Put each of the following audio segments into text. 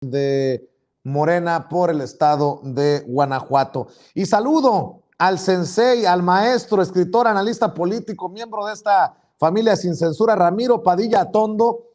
de Morena por el estado de Guanajuato. Y saludo al sensei, al maestro, escritor, analista político, miembro de esta familia sin censura, Ramiro Padilla Atondo,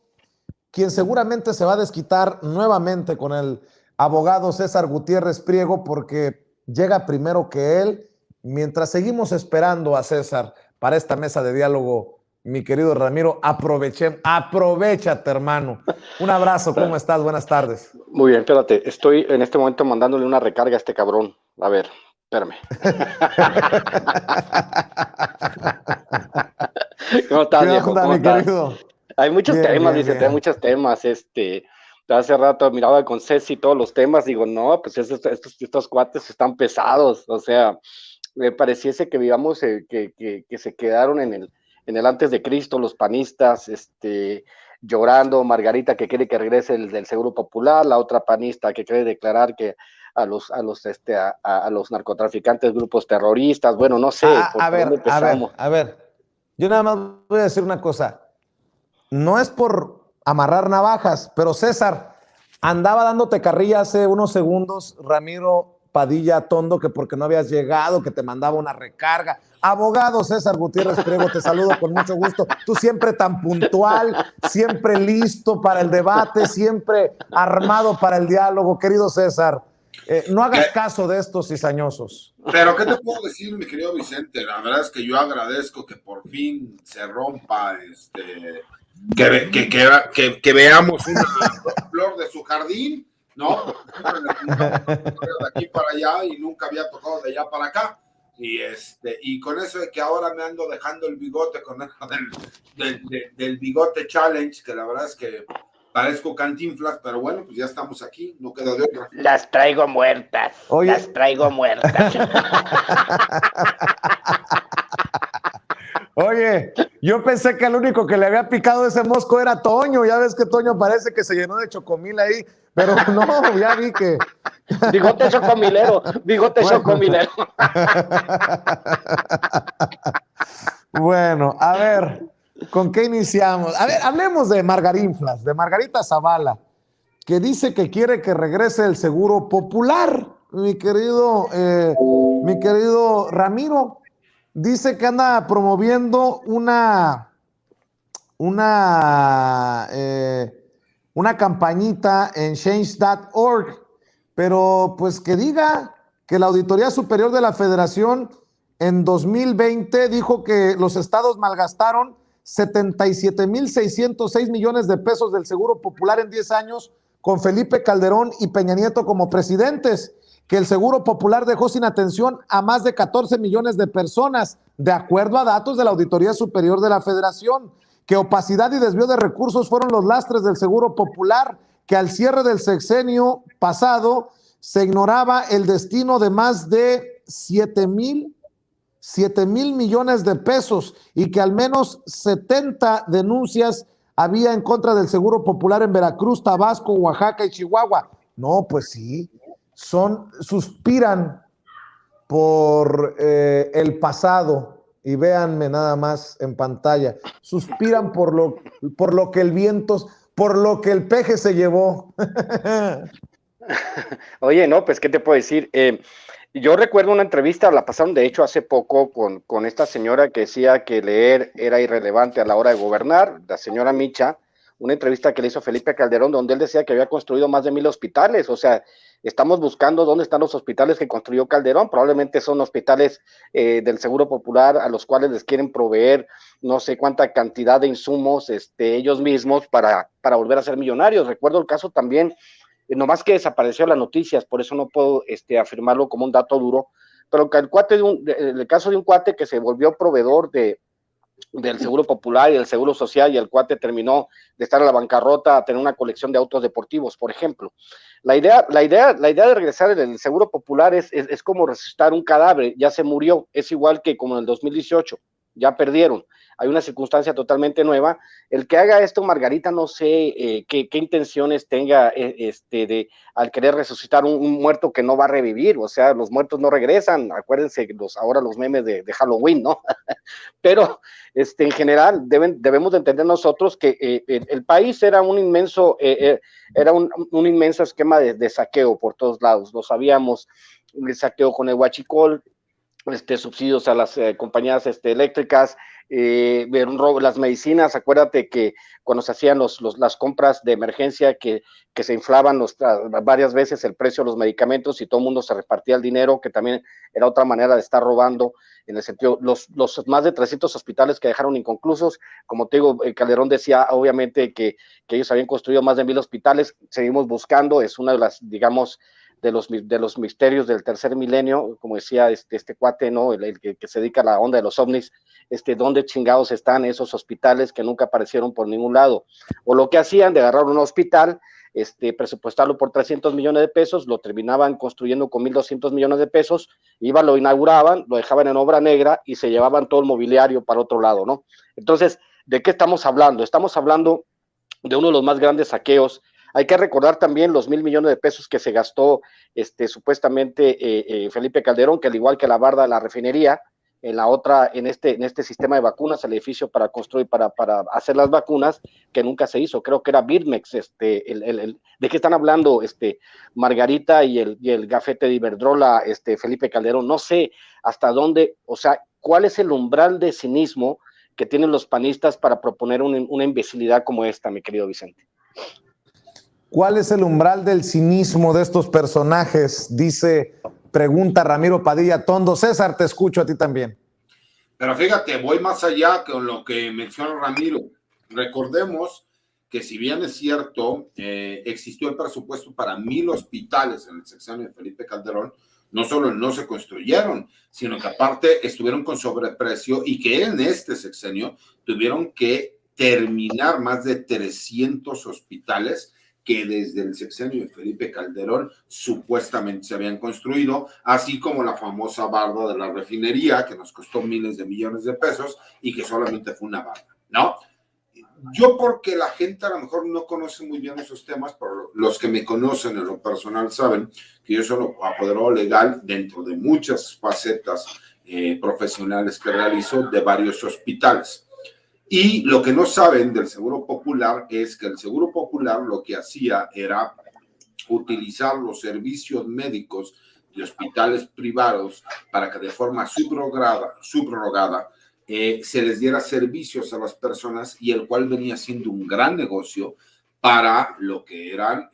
quien seguramente se va a desquitar nuevamente con el abogado César Gutiérrez Priego porque llega primero que él. Mientras seguimos esperando a César para esta mesa de diálogo, mi querido Ramiro, aprovechate, hermano. Un abrazo, ¿cómo estás? Buenas tardes. Muy bien, espérate, estoy en este momento mandándole una recarga a este cabrón. A ver, espérame. ¿Cómo estás, viejo? ¿Cómo Mi estás? querido? Hay muchos Bien, temas, bien, dice, hay bien. muchos temas. Hace rato miraba con Ceci todos los temas, digo, no, pues estos cuates están pesados, o sea, me pareciese que digamos que se quedaron en el antes de Cristo, los panistas, llorando, Margarita que quiere que regrese el del Seguro Popular, la otra panista que quiere declarar que a los narcotraficantes, grupos terroristas, bueno, no sé A por dónde ver, a ver, empezamos. a ver. Yo nada más voy a decir una cosa. No es por amarrar navajas, pero César andaba dándote carrilla hace unos segundos, Ramiro Padilla Tondo, que porque no habías llegado, que te mandaba una recarga. Abogado César Gutiérrez Priego, te saludo con mucho gusto. Tú siempre tan puntual, siempre listo para el debate, siempre armado para el diálogo, querido César. No hagas caso de estos cizañosos. Pero, ¿qué te puedo decir, mi querido Vicente? La verdad es que yo agradezco que por fin se rompa, que veamos una flor de su jardín, ¿no? De aquí para allá y nunca había tocado de allá para acá. Y con eso de que ahora me ando dejando el bigote con eso del bigote challenge, que la verdad es que parezco Cantinflas, pero bueno, pues ya estamos aquí, no queda de otra. Las traigo muertas. Oye. Las traigo muertas. Oye, yo pensé que el único que le había picado ese mosco era Toño. Ya ves que Toño parece que se llenó de chocomil ahí, pero no, ya vi que. Bigote chocomilero, bigote bueno. Chocomilero. Bueno, a ver, ¿con qué iniciamos? A ver, hablemos de Margarinflas, de Margarita Zavala, que dice que quiere que regrese el Seguro Popular, mi querido Ramiro. Dice que anda promoviendo una campañita en change.org, pero pues que diga que la Auditoría Superior de la Federación en 2020 dijo que los estados malgastaron 77,606 millones de pesos del Seguro Popular en 10 años con Felipe Calderón y Peña Nieto como presidentes, que el Seguro Popular dejó sin atención a más de 14 millones de personas, de acuerdo a datos de la Auditoría Superior de la Federación, que opacidad y desvío de recursos fueron los lastres del Seguro Popular, que al cierre del sexenio pasado se ignoraba el destino de más de 7 mil millones de pesos y que al menos 70 denuncias había en contra del Seguro Popular en Veracruz, Tabasco, Oaxaca y Chihuahua. No, pues sí, suspiran por el pasado, y véanme nada más en pantalla, suspiran por lo que el viento, por lo que el peje se llevó. Oye, no, pues, ¿qué te puedo decir? Yo recuerdo una entrevista, la pasaron de hecho hace poco con esta señora que decía que leer era irrelevante a la hora de gobernar, la señora Micha, una entrevista que le hizo Felipe Calderón, donde él decía que había construido más de 1,000 hospitales, o sea, estamos buscando dónde están los hospitales que construyó Calderón, probablemente son hospitales del Seguro Popular a los cuales les quieren proveer no sé cuánta cantidad de insumos ellos mismos para volver a ser millonarios. Recuerdo el caso también, nomás que desapareció las noticias, por eso no puedo afirmarlo como un dato duro, pero que el caso de un cuate que se volvió proveedor del Seguro Popular y del Seguro Social, y el cuate terminó de estar en la bancarrota a tener una colección de autos deportivos, por ejemplo. La idea de regresar el Seguro Popular es como resucitar un cadáver, ya se murió, es igual que como en el 2018. ya perdieron. Hay una circunstancia totalmente nueva. El que haga esto, Margarita, no sé qué intenciones tenga al querer resucitar un muerto que no va a revivir. O sea, los muertos no regresan. Acuérdense ahora los memes de Halloween, ¿no? Pero en general debemos de entender nosotros que el país era un inmenso esquema de saqueo por todos lados. Lo sabíamos, el saqueo con el huachicol, subsidios a las compañías eléctricas, las medicinas. Acuérdate que cuando se hacían las compras de emergencia que se inflaban varias veces el precio de los medicamentos y todo el mundo se repartía el dinero, que también era otra manera de estar robando, en el sentido, los más de 300 hospitales que dejaron inconclusos. Como te digo, Calderón decía obviamente que ellos habían construido más de 1,000 hospitales. Seguimos buscando, es una de las, digamos, de los misterios del tercer milenio, como decía este cuate, ¿no? El que se dedica a la onda de los ovnis, ¿dónde chingados están esos hospitales que nunca aparecieron por ningún lado? O lo que hacían de agarrar un hospital, presupuestarlo por 300 millones de pesos, lo terminaban construyendo con 1,200 millones de pesos, lo inauguraban, lo dejaban en obra negra y se llevaban todo el mobiliario para otro lado, ¿no? Entonces, ¿de qué estamos hablando? Estamos hablando de uno de los más grandes saqueos. Hay que recordar también los 1,000 millones de pesos que se gastó supuestamente Felipe Calderón, que al igual que la barda de la refinería, en este sistema de vacunas, el edificio para construir, para hacer las vacunas, que nunca se hizo. Creo que era Birmex. ¿De qué están hablando Margarita y el gafete de Iberdrola, Felipe Calderón? No sé hasta dónde, o sea, cuál es el umbral de cinismo que tienen los panistas para proponer una imbecilidad como esta, mi querido Vicente. ¿Cuál es el umbral del cinismo de estos personajes? Pregunta Ramiro Padilla Tondo. César, te escucho a ti también. Pero fíjate, voy más allá con lo que menciona Ramiro. Recordemos que si bien es cierto, existió el presupuesto para 1,000 hospitales en el sexenio de Felipe Calderón, no solo no se construyeron, sino que aparte estuvieron con sobreprecio y que en este sexenio tuvieron que terminar más de 300 hospitales que desde el sexenio de Felipe Calderón supuestamente se habían construido, así como la famosa barda de la refinería, que nos costó miles de millones de pesos y que solamente fue una barda, ¿no? Yo, porque la gente a lo mejor no conoce muy bien esos temas, pero los que me conocen en lo personal saben que yo soy apoderado legal dentro de muchas facetas profesionales que realizo de varios hospitales. Y lo que no saben del Seguro Popular es que el Seguro Popular lo que hacía era utilizar los servicios médicos de hospitales privados para que de forma subrogada se les diera servicios a las personas, y el cual venía siendo un gran negocio para lo que eran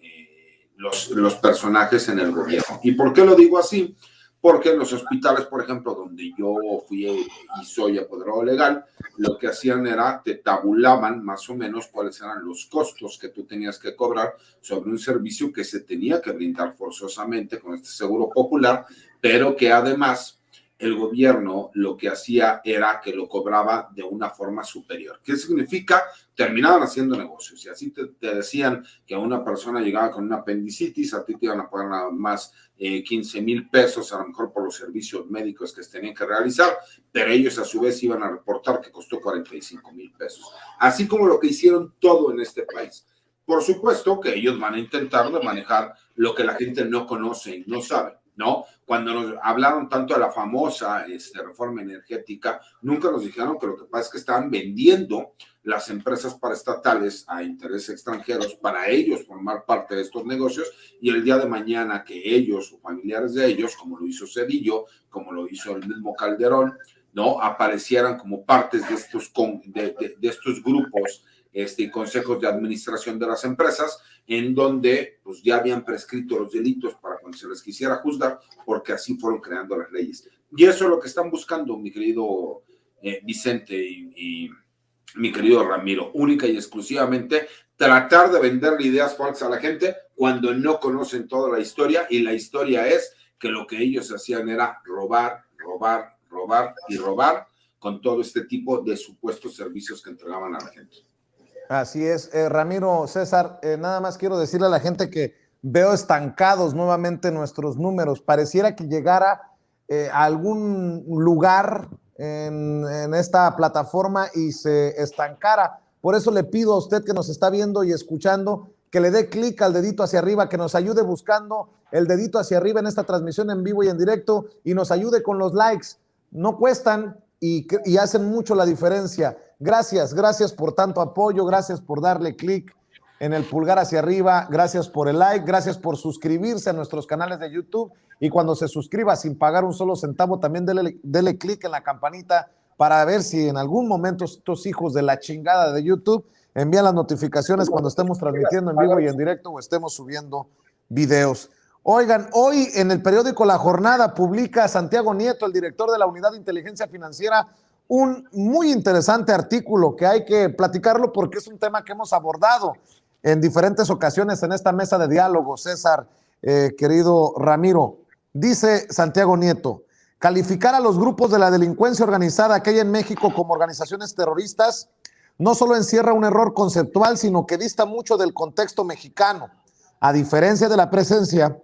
los personajes en el gobierno. ¿Y por qué lo digo así? Porque en los hospitales, por ejemplo, donde yo fui y soy apoderado legal, lo que hacían era, te tabulaban más o menos cuáles eran los costos que tú tenías que cobrar sobre un servicio que se tenía que brindar forzosamente con este Seguro Popular, pero que además el gobierno lo que hacía era que lo cobraba de una forma superior. ¿Qué significa? Terminaban haciendo negocios, y así te decían que a una persona llegaba con una apendicitis, a ti te iban a pagar nada más 15,000 pesos, a lo mejor por los servicios médicos que se tenían que realizar, pero ellos a su vez iban a reportar que costó 45,000 pesos. Así como lo que hicieron todo en este país. Por supuesto que ellos van a intentar de manejar lo que la gente no conoce y no sabe, ¿no? Cuando nos hablaron tanto de la famosa reforma energética, nunca nos dijeron que lo que pasa es que estaban vendiendo las empresas paraestatales a intereses extranjeros para ellos formar parte de estos negocios, y el día de mañana que ellos o familiares de ellos, como lo hizo Zedillo, como lo hizo el mismo Calderón, ¿no?, aparecieran como partes de estos grupos y consejos de administración de las empresas, en donde pues ya habían prescrito los delitos para cuando se les quisiera juzgar, porque así fueron creando las leyes. Y eso es lo que están buscando, mi querido Vicente y mi querido Ramiro, única y exclusivamente tratar de venderle ideas falsas a la gente cuando no conocen toda la historia, y la historia es que lo que ellos hacían era robar y robar con todo este tipo de supuestos servicios que entregaban a la gente. Así es, Ramiro, César, nada más quiero decirle a la gente que veo estancados nuevamente nuestros números. Pareciera que llegara a algún lugar en esta plataforma y se estancara. Por eso le pido a usted que nos está viendo y escuchando que le dé clic al dedito hacia arriba, que nos ayude buscando el dedito hacia arriba en esta transmisión en vivo y en directo y nos ayude con los likes. No cuestan y hacen mucho la diferencia. Gracias por tanto apoyo, gracias por darle clic en el pulgar hacia arriba, gracias por el like, gracias por suscribirse a nuestros canales de YouTube y cuando se suscriba sin pagar un solo centavo, también dele clic en la campanita para ver si en algún momento estos hijos de la chingada de YouTube envían las notificaciones cuando estemos transmitiendo en vivo y en directo o estemos subiendo videos. Oigan, hoy en el periódico La Jornada publica Santiago Nieto, el director de la Unidad de Inteligencia Financiera, un muy interesante artículo que hay que platicarlo porque es un tema que hemos abordado en diferentes ocasiones en esta mesa de diálogo, César, querido Ramiro. Dice Santiago Nieto, calificar a los grupos de la delincuencia organizada que hay en México como organizaciones terroristas no solo encierra un error conceptual, sino que dista mucho del contexto mexicano, a diferencia de la presencia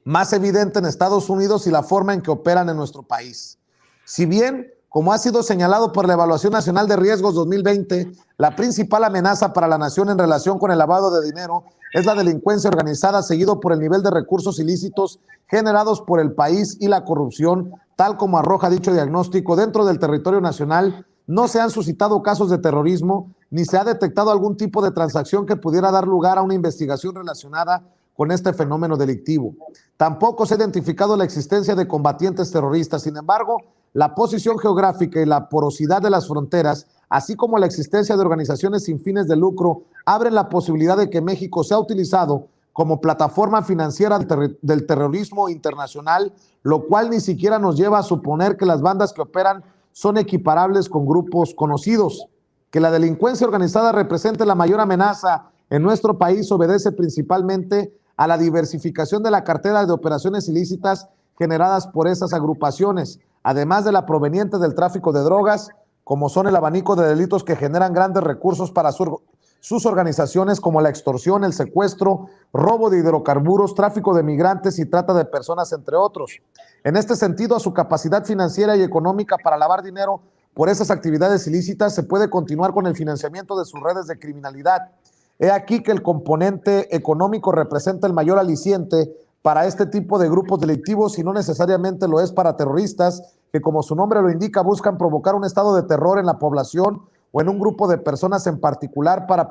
más evidente en Estados Unidos y la forma en que operan en nuestro país. Si bien, como ha sido señalado por la Evaluación Nacional de Riesgos 2020, la principal amenaza para la nación en relación con el lavado de dinero es la delincuencia organizada, seguido por el nivel de recursos ilícitos generados por el país y la corrupción, tal como arroja dicho diagnóstico. Dentro del territorio nacional no se han suscitado casos de terrorismo, ni se ha detectado algún tipo de transacción que pudiera dar lugar a una investigación relacionada con este fenómeno delictivo. Tampoco se ha identificado la existencia de combatientes terroristas. Sin embargo, la posición geográfica y la porosidad de las fronteras, así como la existencia de organizaciones sin fines de lucro, abren la posibilidad de que México sea utilizado como plataforma financiera del terrorismo internacional, lo cual ni siquiera nos lleva a suponer que las bandas que operan son equiparables con grupos conocidos. Que la delincuencia organizada represente la mayor amenaza en nuestro país obedece principalmente a la diversificación de la cartera de operaciones ilícitas generadas por esas agrupaciones, además de la proveniente del tráfico de drogas, como son el abanico de delitos que generan grandes recursos para sus organizaciones, como la extorsión, el secuestro, robo de hidrocarburos, tráfico de migrantes y trata de personas, entre otros. En este sentido, a su capacidad financiera y económica para lavar dinero por esas actividades ilícitas, se puede continuar con el financiamiento de sus redes de criminalidad. He aquí que el componente económico representa el mayor aliciente para este tipo de grupos delictivos y no necesariamente lo es para terroristas que, como su nombre lo indica, buscan provocar un estado de terror en la población o en un grupo de personas en particular para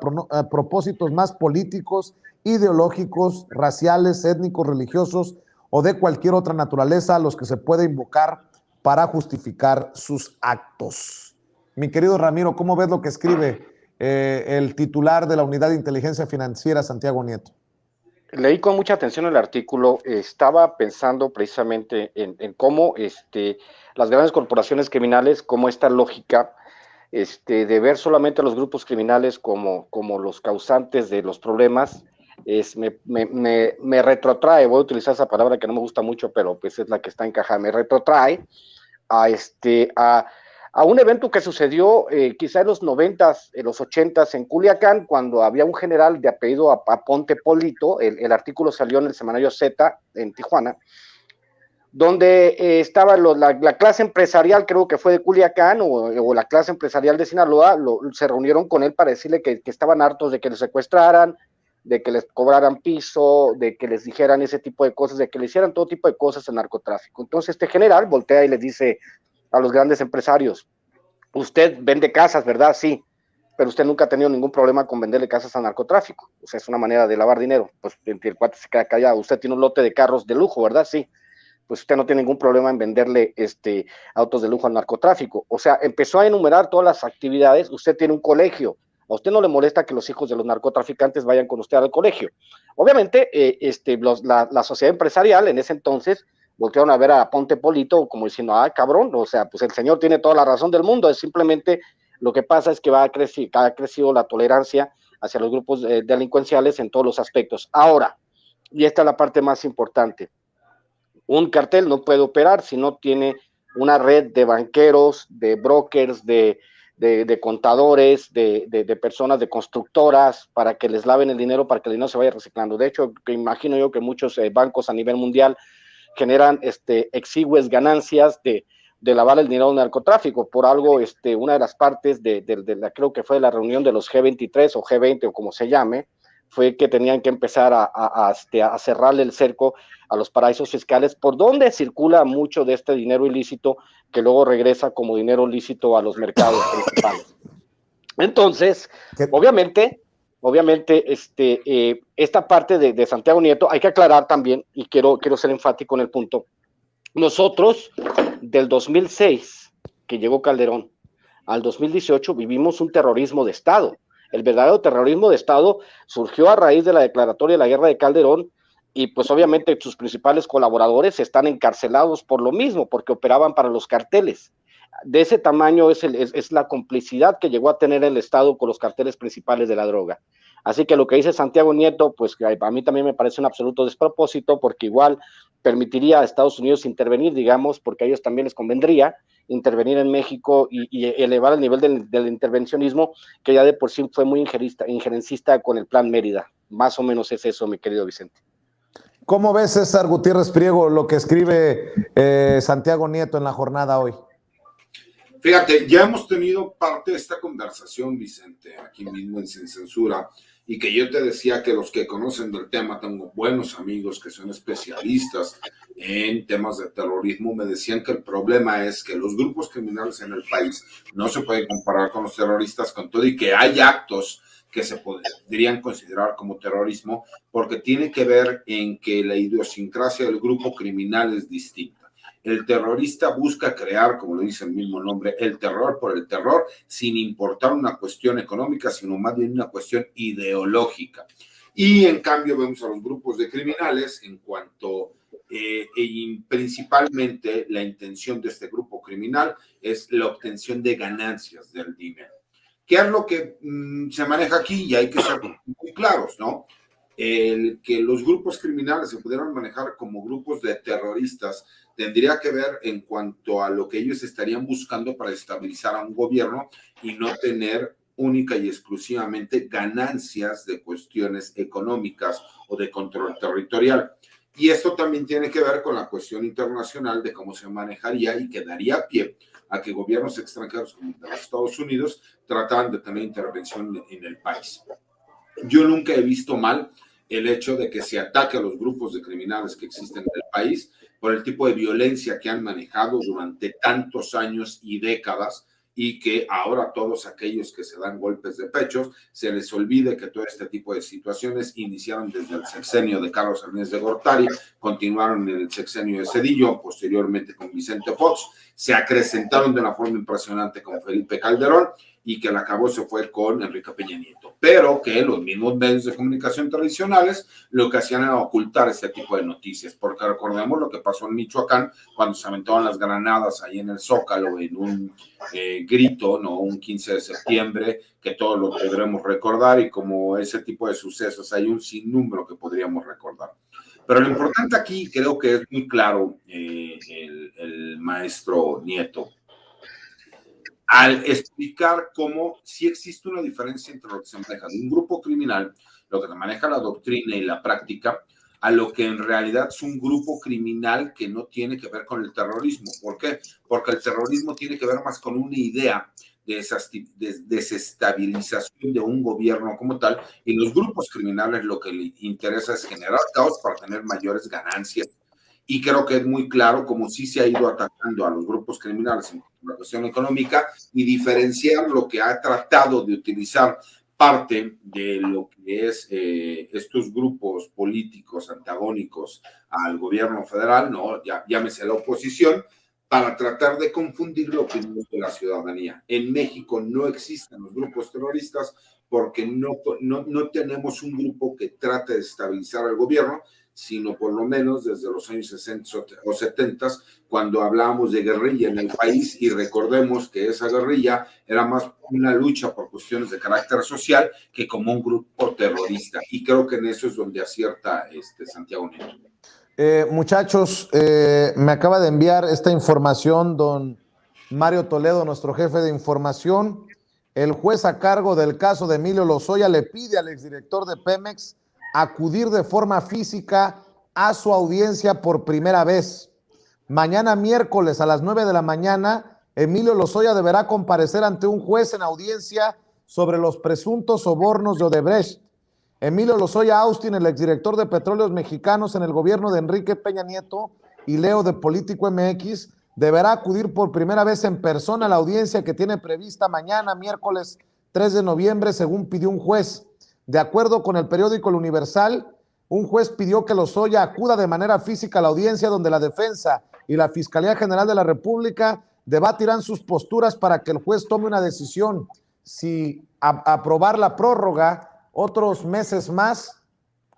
propósitos más políticos, ideológicos, raciales, étnicos, religiosos o de cualquier otra naturaleza a los que se puede invocar para justificar sus actos. Mi querido Ramiro, ¿cómo ves lo que escribe el titular de la Unidad de Inteligencia Financiera, Santiago Nieto? Leí con mucha atención el artículo, estaba pensando precisamente en cómo las grandes corporaciones criminales, como esta lógica de ver solamente a los grupos criminales como los causantes de los problemas, me retrotrae, voy a utilizar esa palabra que no me gusta mucho, pero pues es la que está encajada, me retrotrae a un evento que sucedió quizá en los 90s, en los 80s en Culiacán, cuando había un general de apellido Aponte Polito. El artículo salió en el semanario Z en Tijuana, donde estaba la clase empresarial, creo que fue de Culiacán, o la clase empresarial de Sinaloa, se reunieron con él para decirle que estaban hartos de que les secuestraran, de que les cobraran piso, de que les dijeran ese tipo de cosas, de que le hicieran todo tipo de cosas al narcotráfico. Entonces este general voltea y les dice a los grandes empresarios: usted vende casas, ¿verdad? Sí, pero usted nunca ha tenido ningún problema con venderle casas al narcotráfico. O sea, es una manera de lavar dinero. Pues el cuate se queda callado. Usted tiene un lote de carros de lujo, ¿verdad? Sí. Pues usted no tiene ningún problema en venderle autos de lujo al narcotráfico. O sea, empezó a enumerar todas las actividades. Usted tiene un colegio. A usted no le molesta que los hijos de los narcotraficantes vayan con usted al colegio. Obviamente, la sociedad empresarial en ese entonces voltearon a ver a Ponte Polito como diciendo: ah, cabrón, o sea, pues el señor tiene toda la razón del mundo. Es simplemente lo que pasa es que ha crecido la tolerancia hacia los grupos delincuenciales en todos los aspectos. Ahora, y esta es la parte más importante, un cartel no puede operar si no tiene una red de banqueros, de brokers, de contadores, de personas, de constructoras, para que les laven el dinero, para que el dinero se vaya reciclando. De hecho, imagino yo que muchos bancos a nivel mundial generan exigües ganancias de de lavar el dinero del narcotráfico. Por algo, una de las partes de la, creo que fue la reunión de los G23 o G20 o como se llame, fue que tenían que empezar a cerrarle el cerco a los paraísos fiscales, por donde circula mucho de este dinero ilícito que luego regresa como dinero lícito a los mercados principales. Entonces, obviamente, esta parte de Santiago Nieto, hay que aclarar también, y quiero ser enfático en el punto, nosotros del 2006, que llegó Calderón, al 2018 vivimos un terrorismo de Estado. El verdadero terrorismo de Estado surgió a raíz de la declaratoria de la guerra de Calderón y pues obviamente sus principales colaboradores están encarcelados por lo mismo, porque operaban para los carteles. De ese tamaño es la complicidad que llegó a tener el Estado con los carteles principales de la droga. Así que lo que dice Santiago Nieto, pues a mí también me parece un absoluto despropósito, porque igual permitiría a Estados Unidos intervenir, digamos, porque a ellos también les convendría intervenir en México y elevar el nivel del intervencionismo, que ya de por sí fue muy injerencista con el Plan Mérida. Más o menos es eso, mi querido Vicente. ¿Cómo ves, César Gutiérrez Priego, lo que escribe Santiago Nieto en la jornada hoy? Fíjate, ya hemos tenido parte de esta conversación, Vicente, aquí mismo en Sin Censura, y que yo te decía que los que conocen del tema, tengo buenos amigos que son especialistas en temas de terrorismo, me decían que el problema es que los grupos criminales en el país no se pueden comparar con los terroristas, con todo, y que hay actos que se podrían considerar como terrorismo, porque tiene que ver en que la idiosincrasia del grupo criminal es distinta. El terrorista busca crear, como lo dice el mismo nombre, el terror por el terror, sin importar una cuestión económica, sino más bien una cuestión ideológica. Y en cambio vemos a los grupos de criminales en cuanto, principalmente la intención de este grupo criminal es la obtención de ganancias del dinero. ¿Qué es lo que se maneja aquí? Y hay que ser muy claros, ¿no? El que los grupos criminales se pudieran manejar como grupos de terroristas tendría que ver en cuanto a lo que ellos estarían buscando para estabilizar a un gobierno y no tener única y exclusivamente ganancias de cuestiones económicas o de control territorial. Y esto también tiene que ver con la cuestión internacional de cómo se manejaría y que daría pie a que gobiernos extranjeros como los Estados Unidos trataran de tener intervención en el país. Yo nunca he visto mal el hecho de que se ataque a los grupos de criminales que existen en el país por el tipo de violencia que han manejado durante tantos años y décadas, y que ahora todos aquellos que se dan golpes de pecho se les olvide que todo este tipo de situaciones iniciaron desde el sexenio de Carlos Salinas de Gortari, continuaron en el sexenio de Zedillo, posteriormente con Vicente Fox, se acrecentaron de una forma impresionante con Felipe Calderón, y que el acabose fue con Enrique Peña Nieto, pero que los mismos medios de comunicación tradicionales lo que hacían era ocultar este tipo de noticias, porque recordemos lo que pasó en Michoacán cuando se aventaban las granadas ahí en el Zócalo en un grito, ¿no? Un 15 de septiembre, que todos lo podremos recordar, y como ese tipo de sucesos hay un sinnúmero que podríamos recordar. Pero lo importante aquí creo que es muy claro el maestro Nieto, al explicar cómo sí existe una diferencia entre lo que se maneja de un grupo criminal, lo que se maneja la doctrina y la práctica, a lo que en realidad es un grupo criminal que no tiene que ver con el terrorismo. ¿Por qué? Porque el terrorismo tiene que ver más con una idea de desestabilización de un gobierno como tal, y los grupos criminales lo que les interesa es generar caos para tener mayores ganancias. Y creo que es muy claro como sí se ha ido atacando a los grupos criminales en la cuestión económica, y diferenciar lo que ha tratado de utilizar parte de lo que es estos grupos políticos antagónicos al gobierno federal, ¿no? Llámese la oposición, para tratar de confundir la opinión de la ciudadanía. En México no existen los grupos terroristas porque no tenemos un grupo que trate de estabilizar al gobierno, sino por lo menos desde los años 60 o 70, cuando hablábamos de guerrilla en el país, y recordemos que esa guerrilla era más una lucha por cuestiones de carácter social que como un grupo terrorista, y creo que en eso es donde acierta Santiago Nieto. Muchachos, me acaba de enviar esta información don Mario Toledo, nuestro jefe de información. El juez a cargo del caso de Emilio Lozoya le pide al exdirector de Pemex acudir de forma física a su audiencia por primera vez. Mañana miércoles a las 9 de la mañana, Emilio Lozoya deberá comparecer ante un juez en audiencia sobre los presuntos sobornos de Odebrecht. Emilio Lozoya Austin, el exdirector de Petróleos Mexicanos en el gobierno de Enrique Peña Nieto y Leo de Político MX, deberá acudir por primera vez en persona a la audiencia que tiene prevista mañana, miércoles 3 de noviembre, según pidió un juez. De acuerdo con el periódico El Universal, un juez pidió que Lozoya acuda de manera física a la audiencia donde la defensa y la Fiscalía General de la República debatirán sus posturas para que el juez tome una decisión si aprobar la prórroga otros meses más,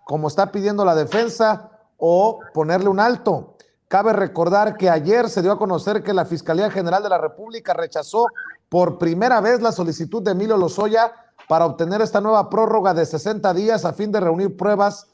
como está pidiendo la defensa, o ponerle un alto. Cabe recordar que ayer se dio a conocer que la Fiscalía General de la República rechazó por primera vez la solicitud de Emilio Lozoya para obtener esta nueva prórroga de 60 días a fin de reunir pruebas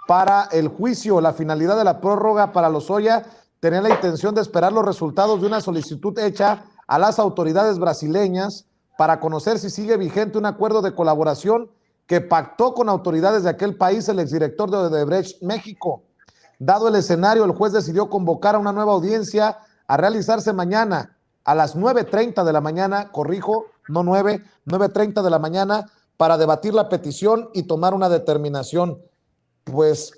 para el juicio. La finalidad de la prórroga para Lozoya tenía la intención de esperar los resultados de una solicitud hecha a las autoridades brasileñas para conocer si sigue vigente un acuerdo de colaboración que pactó con autoridades de aquel país el exdirector de Odebrecht México. Dado el escenario, el juez decidió convocar a una nueva audiencia a realizarse mañana a las 9:30 de la mañana, corrijo, no 9:30 de la mañana, para debatir la petición y tomar una determinación. Pues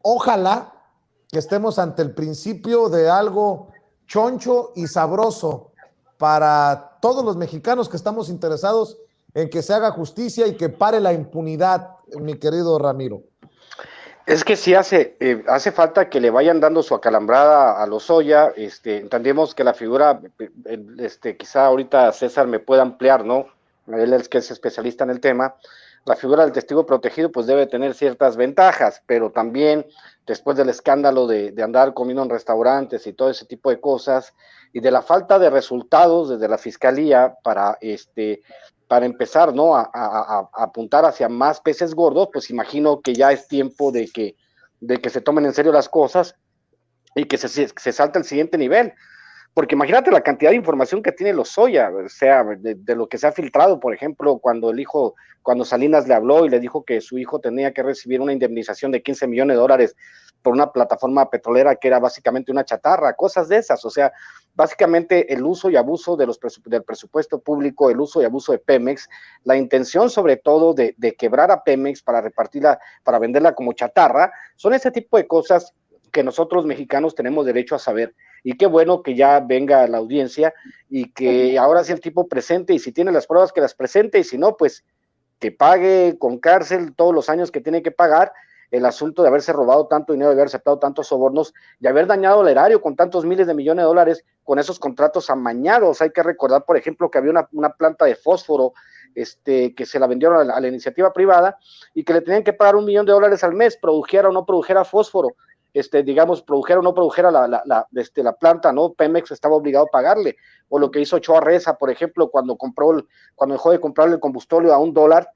ojalá que estemos ante el principio de algo choncho y sabroso para todos los mexicanos que estamos interesados en que se haga justicia y que pare la impunidad, mi querido Ramiro. Es que sí hace falta que le vayan dando su acalambrada a Lozoya. Entendemos que la figura, quizá ahorita César me pueda ampliar, ¿no? Él es que es especialista en el tema. La figura del testigo protegido pues debe tener ciertas ventajas, pero también después del escándalo de andar comiendo en restaurantes y todo ese tipo de cosas, y de la falta de resultados desde la fiscalía para empezar, ¿no? a apuntar hacia más peces gordos, pues imagino que ya es tiempo de que se tomen en serio las cosas y que se salte al siguiente nivel. Porque imagínate la cantidad de información que tiene Lozoya, o sea, de lo que se ha filtrado, por ejemplo, cuando Salinas le habló y le dijo que su hijo tenía que recibir una indemnización de $15 millones por una plataforma petrolera que era básicamente una chatarra, cosas de esas. O sea, básicamente el uso y abuso del presupuesto público, el uso y abuso de Pemex, la intención sobre todo de quebrar a Pemex para repartirla, para venderla como chatarra, son ese tipo de cosas que nosotros mexicanos tenemos derecho a saber. Y qué bueno que ya venga la audiencia y que ahora sí el tipo presente, y si tiene las pruebas que las presente, y si no, pues que pague con cárcel todos los años que tiene que pagar el asunto de haberse robado tanto dinero, de haber aceptado tantos sobornos y haber dañado el erario con tantos miles de millones de dólares con esos contratos amañados. Hay que recordar, por ejemplo, que había una planta de fósforo que se la vendieron a la iniciativa privada y que le tenían que pagar $1 millón al mes, produjera o no produjera fósforo. Digamos, produjera o no produjera la planta, ¿no? Pemex estaba obligado a pagarle. O lo que hizo Ochoa Reza, por ejemplo, cuando dejó de comprarle el combustible a $1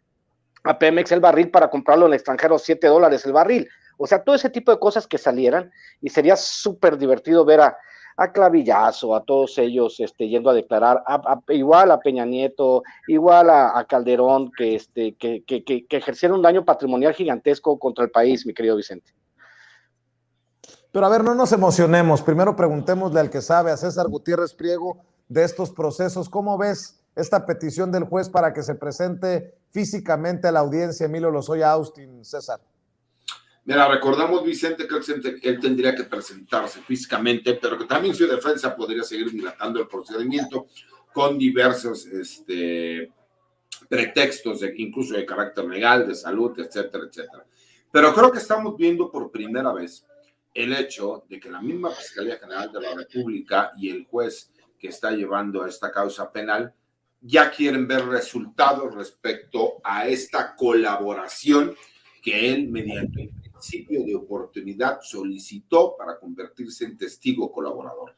a Pemex el barril para comprarlo en el extranjero $7 el barril. O sea, todo ese tipo de cosas que salieran, y sería súper divertido ver a Clavillazo, a todos ellos yendo a declarar, igual a Peña Nieto, igual a Calderón, que ejercieron un daño patrimonial gigantesco contra el país, mi querido Vicente. Pero a ver, no nos emocionemos. Primero preguntémosle al que sabe, a César Gutiérrez Priego, de estos procesos. ¿Cómo ves esta petición del juez para que se presente físicamente a la audiencia Emilio Lozoya Austin, César? Mira, recordamos, Vicente, que él tendría que presentarse físicamente, pero que también su defensa podría seguir dilatando el procedimiento con diversos pretextos, incluso de carácter legal, de salud, etcétera, etcétera. Pero creo que estamos viendo por primera vez el hecho de que la misma Fiscalía General de la República y el juez que está llevando esta causa penal ya quieren ver resultados respecto a esta colaboración que él, mediante el principio de oportunidad, solicitó para convertirse en testigo colaborador.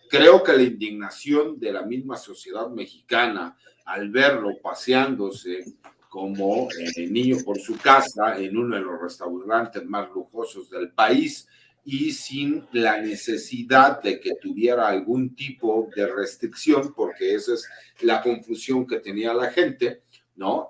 Creo que la indignación de la misma sociedad mexicana al verlo paseándose como niño por su casa en uno de los restaurantes más lujosos del país, y sin la necesidad de que tuviera algún tipo de restricción, porque esa es la confusión que tenía la gente, ¿no?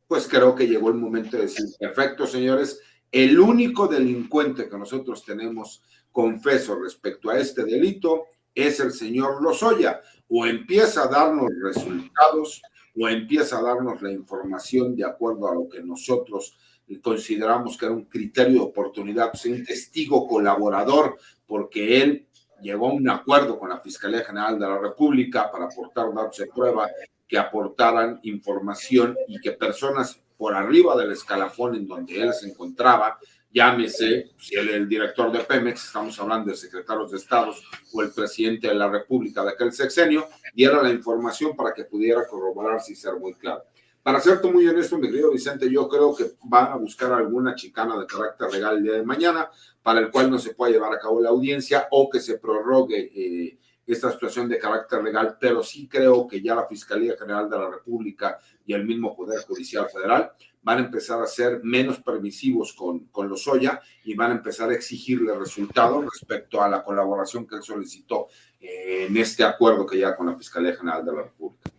Pues creo que llegó el momento de decir, perfecto, señores, El único delincuente que nosotros tenemos confeso respecto a este delito es el señor Lozoya. O empieza a darnos resultados o empieza a darnos la información de acuerdo a lo que nosotros consideramos que era un criterio de oportunidad, pues un testigo colaborador, porque él llegó a un acuerdo con la Fiscalía General de la República para aportar datos de prueba que aportaran información y que personas por arriba del escalafón en donde él se encontraba, llámese, si él es el director de Pemex, estamos hablando de secretarios de Estado o el presidente de la República de aquel sexenio, diera la información para que pudiera corroborarse y ser muy claro. Para serte muy honesto, mi querido Vicente, yo creo que van a buscar alguna chicana de carácter legal el día de mañana, para el cual no se pueda llevar a cabo la audiencia o que se prorrogue esta situación de carácter legal, pero sí creo que ya la Fiscalía General de la República y el mismo Poder Judicial Federal van a empezar a ser menos permisivos con Lozoya y van a empezar a exigirle resultados respecto a la colaboración que él solicitó en este acuerdo que ya con la Fiscalía General de la República.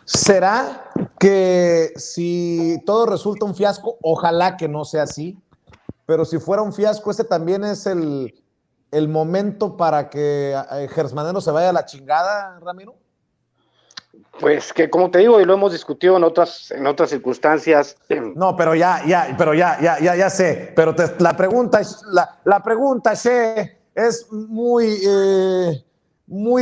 ¿Será que si todo resulta un fiasco, ojalá que no sea así, pero si fuera un fiasco, este también es el momento para que Gersmanero se vaya a la chingada, Ramiro? Pues que como te digo, y lo hemos discutido en otras circunstancias. No, pero ya sé, pero la pregunta, Che, es muy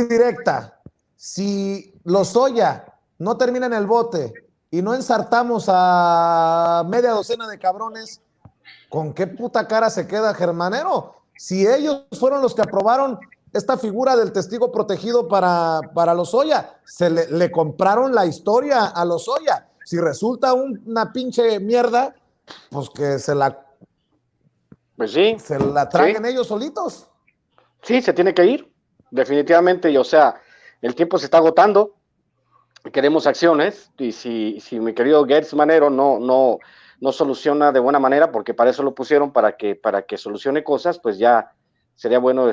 directa. Si Lozoya no termina en el bote y no ensartamos a media docena de cabrones, ¿con qué puta cara se queda Gersmanero? Si ellos fueron los que aprobaron esta figura del testigo protegido para Lozoya, le compraron la historia a Lozoya. Si resulta una pinche mierda, pues que se la traguen ellos solitos. Sí, se tiene que ir, definitivamente, y o sea, el tiempo se está agotando, queremos acciones, y si mi querido Gersmanero no soluciona de buena manera, porque para eso lo pusieron, para que solucione cosas, pues ya sería bueno,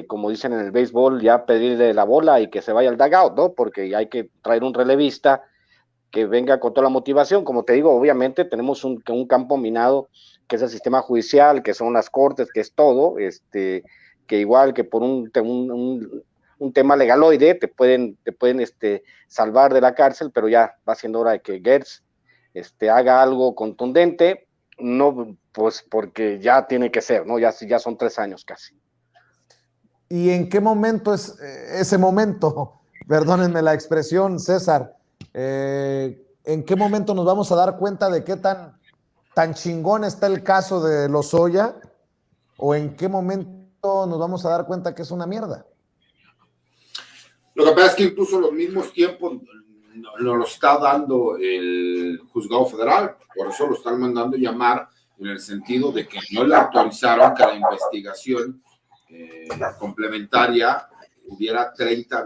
como dicen en el béisbol, ya pedirle la bola y que se vaya al dugout, ¿no? Porque hay que traer un relevista que venga con toda la motivación. Como te digo, obviamente tenemos un campo minado, que es el sistema judicial, que son las cortes, que es todo, que igual que por un tema legaloide te pueden salvar de la cárcel, pero ya va siendo hora de que Gertz haga algo contundente, no, pues porque ya tiene que ser, ¿no? Ya son 3 años casi. ¿Y en qué momento es ese momento? Perdónenme la expresión, César. ¿En qué momento nos vamos a dar cuenta de qué tan chingón está el caso de Lozoya? ¿O en qué momento nos vamos a dar cuenta que es una mierda? Lo que pasa es que incluso los mismos tiempos nos lo está dando el juzgado federal, por eso lo están mandando llamar en el sentido de que no le autorizaron que la investigación complementaria hubiera 30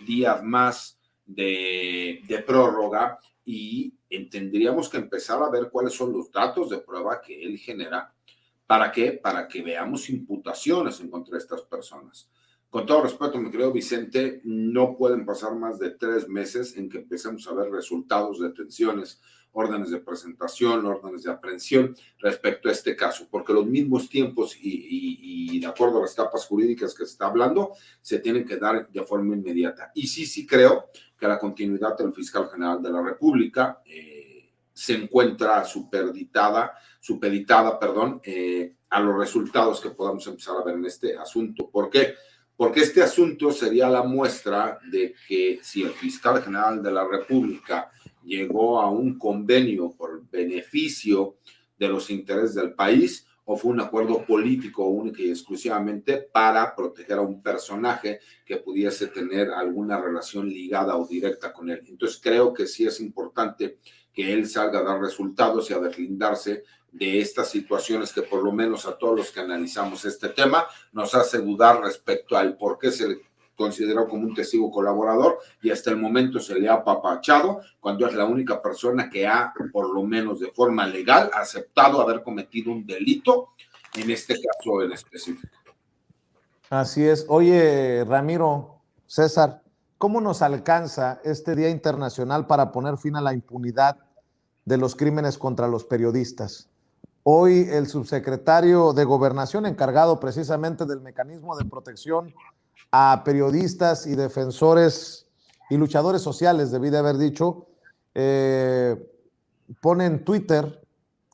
días más de prórroga, y tendríamos que empezar a ver cuáles son los datos de prueba que él genera. ¿Para qué? Para que veamos imputaciones en contra de estas personas. Con todo respeto, mi querido Vicente, no pueden pasar más de 3 meses en que empecemos a ver resultados de detenciones, órdenes de presentación, órdenes de aprehensión respecto a este caso, porque los mismos tiempos y de acuerdo a las etapas jurídicas que se está hablando, se tienen que dar de forma inmediata. Y sí creo que la continuidad del fiscal general de la República se encuentra supeditada, a los resultados que podamos empezar a ver en este asunto. ¿Por qué? Porque este asunto sería la muestra de que si el fiscal general de la República llegó a un convenio por beneficio de los intereses del país, o fue un acuerdo político único y exclusivamente para proteger a un personaje que pudiese tener alguna relación ligada o directa con él. Entonces creo que sí es importante que él salga a dar resultados y a deslindarse de estas situaciones que por lo menos a todos los que analizamos este tema nos hace dudar respecto al por qué se le consideró como un testigo colaborador y hasta el momento se le ha apapachado cuando es la única persona que ha, por lo menos de forma legal, aceptado haber cometido un delito, en este caso en específico. Así es. Oye, Ramiro, César, ¿cómo nos alcanza este Día Internacional para poner fin a la impunidad de los crímenes contra los periodistas. Hoy el subsecretario de Gobernación, encargado precisamente del mecanismo de protección a periodistas y defensores y luchadores sociales, debí de haber dicho, pone en Twitter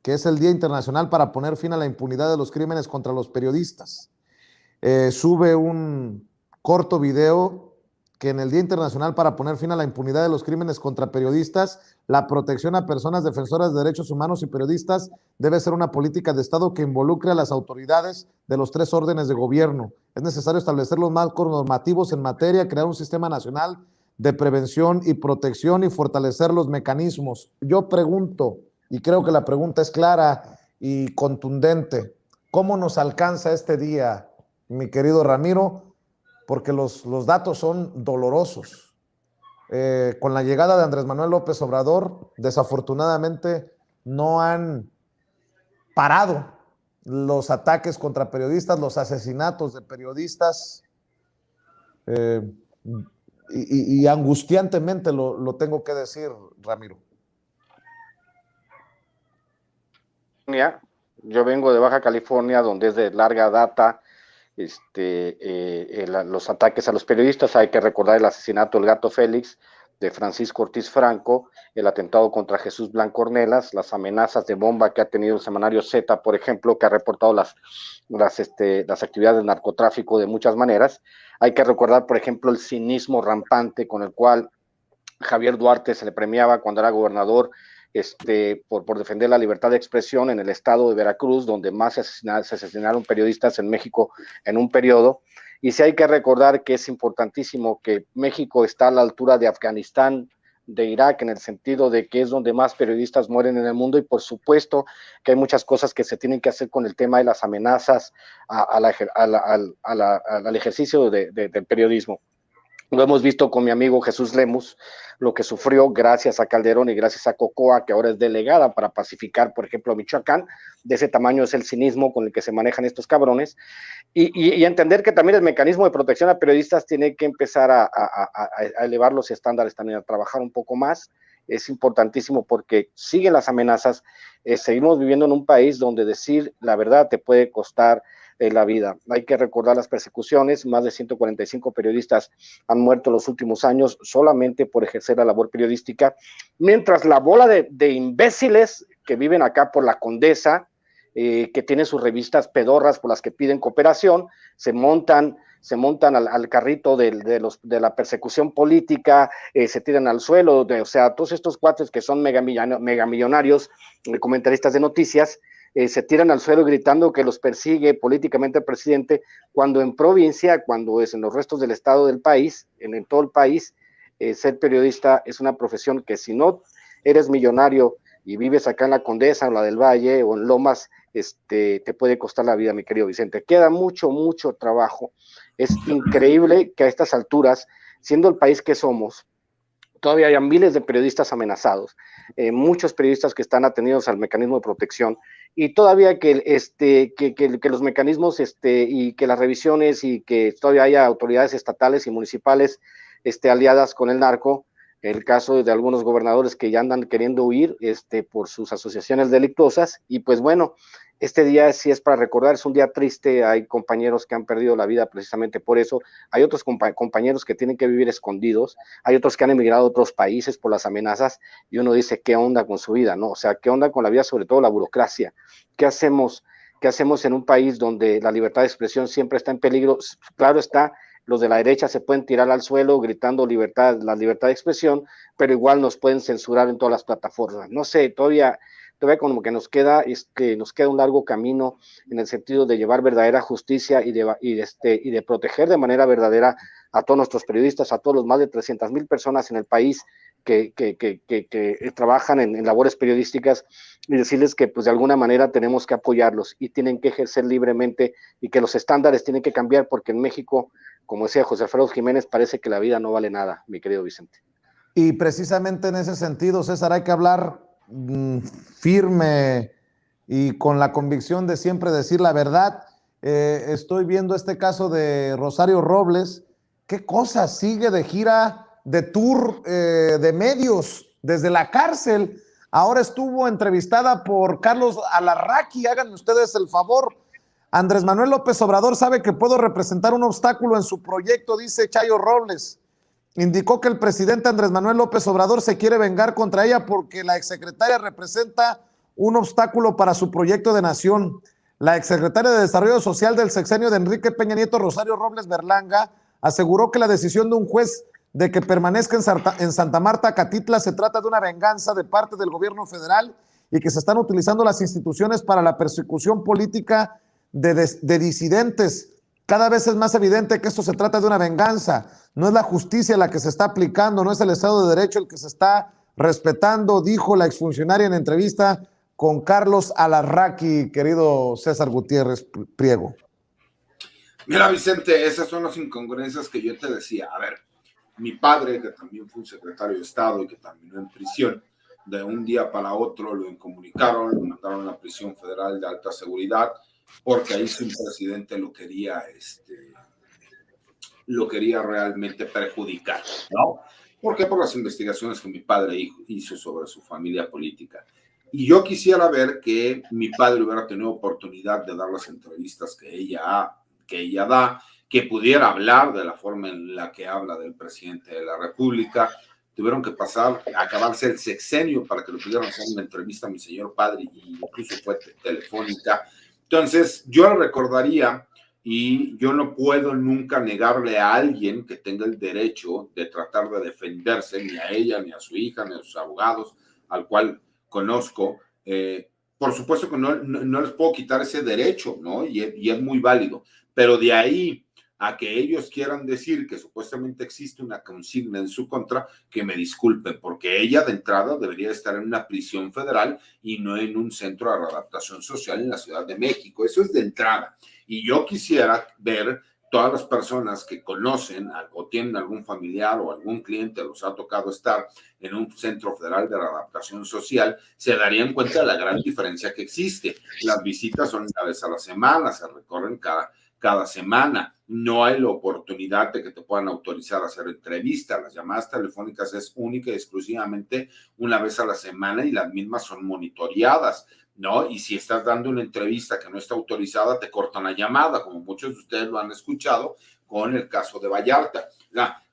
que es el Día Internacional para poner fin a la impunidad de los crímenes contra los periodistas. Sube un corto video que en el Día Internacional para poner fin a la impunidad de los crímenes contra periodistas, la protección a personas defensoras de derechos humanos y periodistas debe ser una política de Estado que involucre a las autoridades de los 3 órdenes de gobierno. Es necesario establecer los marcos normativos en materia, crear un sistema nacional de prevención y protección y fortalecer los mecanismos. Yo pregunto, y creo que la pregunta es clara y contundente, ¿cómo nos alcanza este día, mi querido Ramiro? Porque los datos son dolorosos. Con la llegada de Andrés Manuel López Obrador, desafortunadamente no han parado los ataques contra periodistas, los asesinatos de periodistas, y angustiantemente lo tengo que decir, Ramiro. Yo vengo de Baja California, donde es de larga data los ataques a los periodistas. Hay que recordar el asesinato del Gato Félix, de Francisco Ortiz Franco, el atentado contra Jesús Blanco Ornelas, las amenazas de bomba que ha tenido el semanario Z, por ejemplo, que ha reportado las actividades de narcotráfico de muchas maneras. Hay que recordar, por ejemplo, el cinismo rampante con el cual Javier Duarte se le premiaba cuando era gobernador, por defender la libertad de expresión en el estado de Veracruz, donde más se asesinaron periodistas en México en un periodo. Y sí hay que recordar que es importantísimo que México está a la altura de Afganistán, de Irak, en el sentido de que es donde más periodistas mueren en el mundo, y por supuesto que hay muchas cosas que se tienen que hacer con el tema de las amenazas al ejercicio del periodismo. Lo hemos visto con mi amigo Jesús Lemus, lo que sufrió gracias a Calderón y gracias a Cocoa, que ahora es delegada para pacificar, por ejemplo, Michoacán. De ese tamaño es el cinismo con el que se manejan estos cabrones. Y entender que también el mecanismo de protección a periodistas tiene que empezar a elevar los estándares también, a trabajar un poco más. Es importantísimo porque siguen las amenazas. Seguimos viviendo en un país donde decir la verdad te puede costar la vida. Hay que recordar las persecuciones. Más de 145 periodistas han muerto en los últimos años solamente por ejercer la labor periodística, mientras la bola de imbéciles que viven acá por la Condesa, que tienen sus revistas pedorras por las que piden cooperación, se montan al carrito de la persecución política, se tiran al suelo, o sea, todos estos cuates que son megamillonarios, comentaristas de noticias, se tiran al suelo gritando que los persigue políticamente el presidente, cuando en provincia, cuando es en los restos del estado del país, en todo el país, ser periodista es una profesión que si no eres millonario y vives acá en la Condesa, o la del Valle, o en Lomas, te puede costar la vida, mi querido Vicente. Queda mucho trabajo. Es increíble que a estas alturas, siendo el país que somos, todavía hay miles de periodistas amenazados, muchos periodistas que están atendidos al mecanismo de protección, y todavía que los mecanismos y que las revisiones, y que todavía haya autoridades estatales y municipales aliadas con el narco. El caso de algunos gobernadores que ya andan queriendo huir por sus asociaciones delictuosas. Y pues bueno, este día sí es para recordar, es un día triste. Hay compañeros que han perdido la vida precisamente por eso, hay otros compañeros que tienen que vivir escondidos, hay otros que han emigrado a otros países por las amenazas, y uno dice, ¿qué onda con su vida? ¿No? O sea, ¿qué onda con la vida? Sobre todo la burocracia. ¿Qué hacemos en un país donde la libertad de expresión siempre está en peligro? Claro está, los de la derecha se pueden tirar al suelo gritando la libertad de expresión, pero igual nos pueden censurar en todas las plataformas. No sé, todavía como que nos queda un largo camino en el sentido de llevar verdadera justicia y de proteger de manera verdadera a todos nuestros periodistas, a todos los más de 300,000 personas en el país que trabajan en labores periodísticas, y decirles que pues de alguna manera tenemos que apoyarlos y tienen que ejercer libremente, y que los estándares tienen que cambiar, porque en México, como decía José Alfredo Jiménez, parece que la vida no vale nada, mi querido Vicente. Y precisamente en ese sentido, César, hay que hablar firme y con la convicción de siempre decir la verdad. Estoy viendo este caso de Rosario Robles. ¿Qué cosa? Sigue de gira, de tour de medios, desde la cárcel ahora estuvo entrevistada por Carlos Alarraqui. Háganme ustedes el favor. Andrés Manuel López Obrador sabe que puedo representar un obstáculo en su proyecto, dice Chayo Robles. Indicó que el presidente Andrés Manuel López Obrador se quiere vengar contra ella porque la exsecretaria representa un obstáculo para su proyecto de nación. La exsecretaria de Desarrollo Social del sexenio de Enrique Peña Nieto, Rosario Robles Berlanga, aseguró que la decisión de un juez de que permanezca en Santa Marta, Catitla, se trata de una venganza de parte del gobierno federal y que se están utilizando las instituciones para la persecución política de disidentes. Cada vez es más evidente que esto se trata de una venganza. No es la justicia la que se está aplicando, no es el Estado de Derecho el que se está respetando, dijo la exfuncionaria en entrevista con Carlos Alarraqui, querido César Gutiérrez Priego. Mira, Vicente, esas son las incongruencias que yo te decía. A ver, mi padre, que también fue un secretario de Estado y que terminó en prisión, de un día para otro lo incomunicaron, lo mandaron a la prisión federal de alta seguridad, porque ahí su presidente lo quería realmente perjudicar, ¿no? ¿Por qué? Por las investigaciones que mi padre hizo sobre su familia política. Y yo quisiera ver que mi padre hubiera tenido oportunidad de dar las entrevistas que ella da, que pudiera hablar de la forma en la que habla del presidente de la República. Tuvieron que acabarse el sexenio para que le pudieran hacer una entrevista a mi señor padre, y incluso fue telefónica. Entonces, yo le recordaría, y yo no puedo nunca negarle a alguien que tenga el derecho de tratar de defenderse, ni a ella, ni a su hija, ni a sus abogados, al cual conozco. Por supuesto que no les puedo quitar ese derecho, ¿no? Y es muy válido. Pero de ahí a que ellos quieran decir que supuestamente existe una consigna en su contra, que me disculpen, porque ella de entrada debería estar en una prisión federal y no en un centro de readaptación social en la Ciudad de México. Eso es de entrada. Y yo quisiera ver todas las personas que conocen o tienen algún familiar o algún cliente los ha tocado estar en un centro federal de readaptación social, se darían cuenta de la gran diferencia que existe. Las visitas son una vez a la semana, se recorren cada semana. No hay la oportunidad de que te puedan autorizar a hacer entrevistas. Las llamadas telefónicas es única y exclusivamente una vez a la semana, y las mismas son monitoreadas, ¿no? Y si estás dando una entrevista que no está autorizada, te cortan la llamada, como muchos de ustedes lo han escuchado con el caso de Vallarta.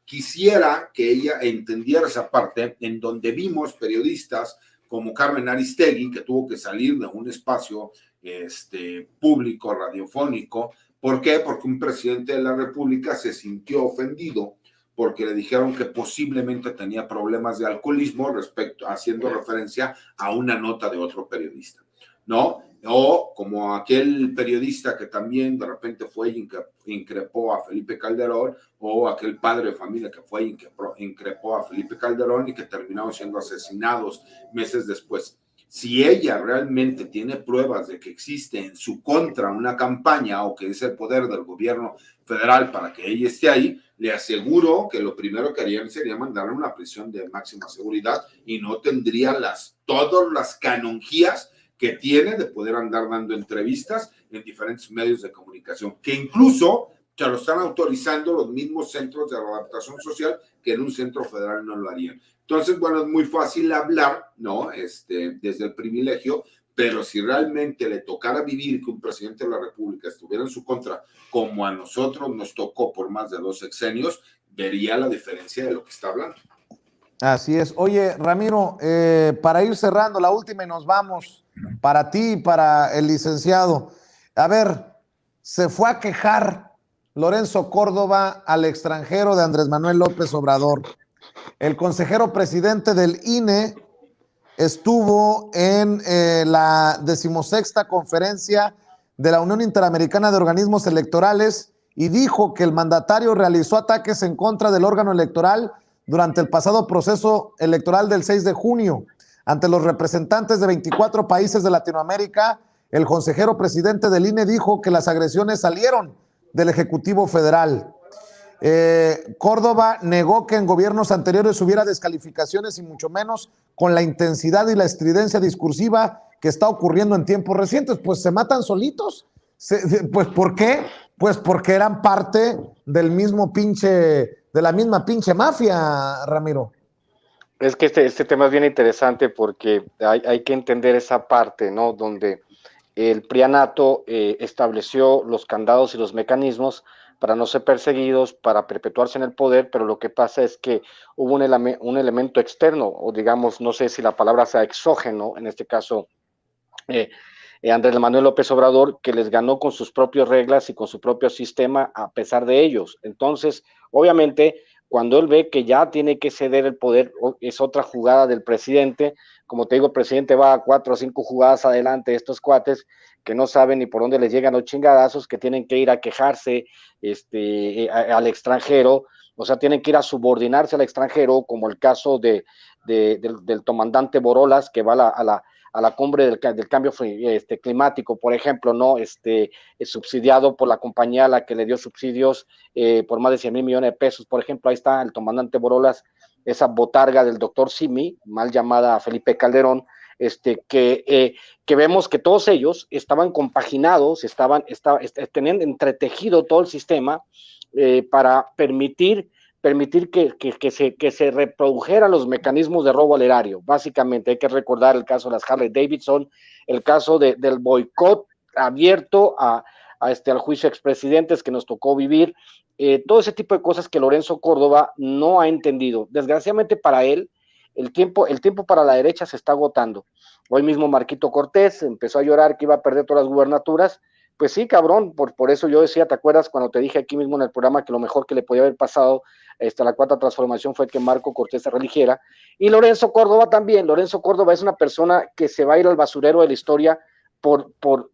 Quisiera que ella entendiera esa parte, en donde vimos periodistas como Carmen Aristegui, que tuvo que salir de un espacio público, radiofónico. ¿Por qué? Porque un presidente de la República se sintió ofendido porque le dijeron que posiblemente tenía problemas de alcoholismo, haciendo referencia a una nota de otro periodista, ¿no? O como aquel periodista que también de repente fue y increpó a Felipe Calderón, o aquel padre de familia que fue y increpó a Felipe Calderón y que terminaron siendo asesinados meses después. Si ella realmente tiene pruebas de que existe en su contra una campaña, o que es el poder del gobierno federal para que ella esté ahí, le aseguro que lo primero que harían sería mandarle a una prisión de máxima seguridad, y no tendría todas las canonjías que tiene de poder andar dando entrevistas en diferentes medios de comunicación, que incluso se lo están autorizando los mismos centros de adaptación social, que en un centro federal no lo harían. Entonces, bueno, es muy fácil hablar, ¿no? Desde el privilegio, pero si realmente le tocara vivir que un presidente de la República estuviera en su contra, como a nosotros nos tocó por más de 2 sexenios, vería la diferencia de lo que está hablando. Así es. Oye, Ramiro, para ir cerrando, la última y nos vamos, para ti y para el licenciado. A ver, se fue a quejar Lorenzo Córdoba al extranjero de Andrés Manuel López Obrador. El consejero presidente del INE estuvo en la 16ª conferencia de la Unión Interamericana de Organismos Electorales y dijo que el mandatario realizó ataques en contra del órgano electoral durante el pasado proceso electoral del 6 de junio. Ante los representantes de 24 países de Latinoamérica, el consejero presidente del INE dijo que las agresiones salieron del Ejecutivo Federal. Córdoba negó que en gobiernos anteriores hubiera descalificaciones, y mucho menos con la intensidad y la estridencia discursiva que está ocurriendo en tiempos recientes. Pues se matan solitos. Pues ¿por qué? Pues porque eran parte del mismo de la misma pinche mafia, Ramiro. Es que este tema es bien interesante porque hay que entender esa parte, ¿no? Donde el prianato estableció los candados y los mecanismos para no ser perseguidos, para perpetuarse en el poder, pero lo que pasa es que hubo un elemento externo, o digamos, no sé si la palabra sea exógeno, en este caso, eh, Andrés Manuel López Obrador, que les ganó con sus propias reglas y con su propio sistema a pesar de ellos. Entonces, obviamente, cuando él ve que ya tiene que ceder el poder, es otra jugada del presidente. Como te digo, el presidente va a 4 o 5 jugadas adelante de estos cuates que no saben ni por dónde les llegan los chingadazos, que tienen que ir a quejarse al extranjero, o sea, tienen que ir a subordinarse al extranjero, como el caso del comandante Borolas, que va a la cumbre del cambio climático, por ejemplo, ¿no? Es subsidiado por la compañía a la que le dio subsidios por más de 100,000 millones de pesos, por ejemplo, ahí está el comandante Borolas, esa botarga del doctor Simi, mal llamada Felipe Calderón, que vemos que todos ellos estaban compaginados, tenían entretejido todo el sistema para permitir que se reprodujeran los mecanismos de robo al erario. Básicamente hay que recordar el caso de las Harley Davidson, el caso del boicot abierto al juicio de expresidentes que nos tocó vivir, todo ese tipo de cosas que Lorenzo Córdoba no ha entendido. Desgraciadamente para él, el tiempo para la derecha se está agotando. Hoy mismo Marquito Cortés empezó a llorar que iba a perder todas las gubernaturas. Pues sí, cabrón, por eso yo decía, ¿te acuerdas cuando te dije aquí mismo en el programa que lo mejor que le podía haber pasado la cuarta transformación fue que Marco Cortés se religiera? Y Lorenzo Córdoba también. Lorenzo Córdoba es una persona que se va a ir al basurero de la historia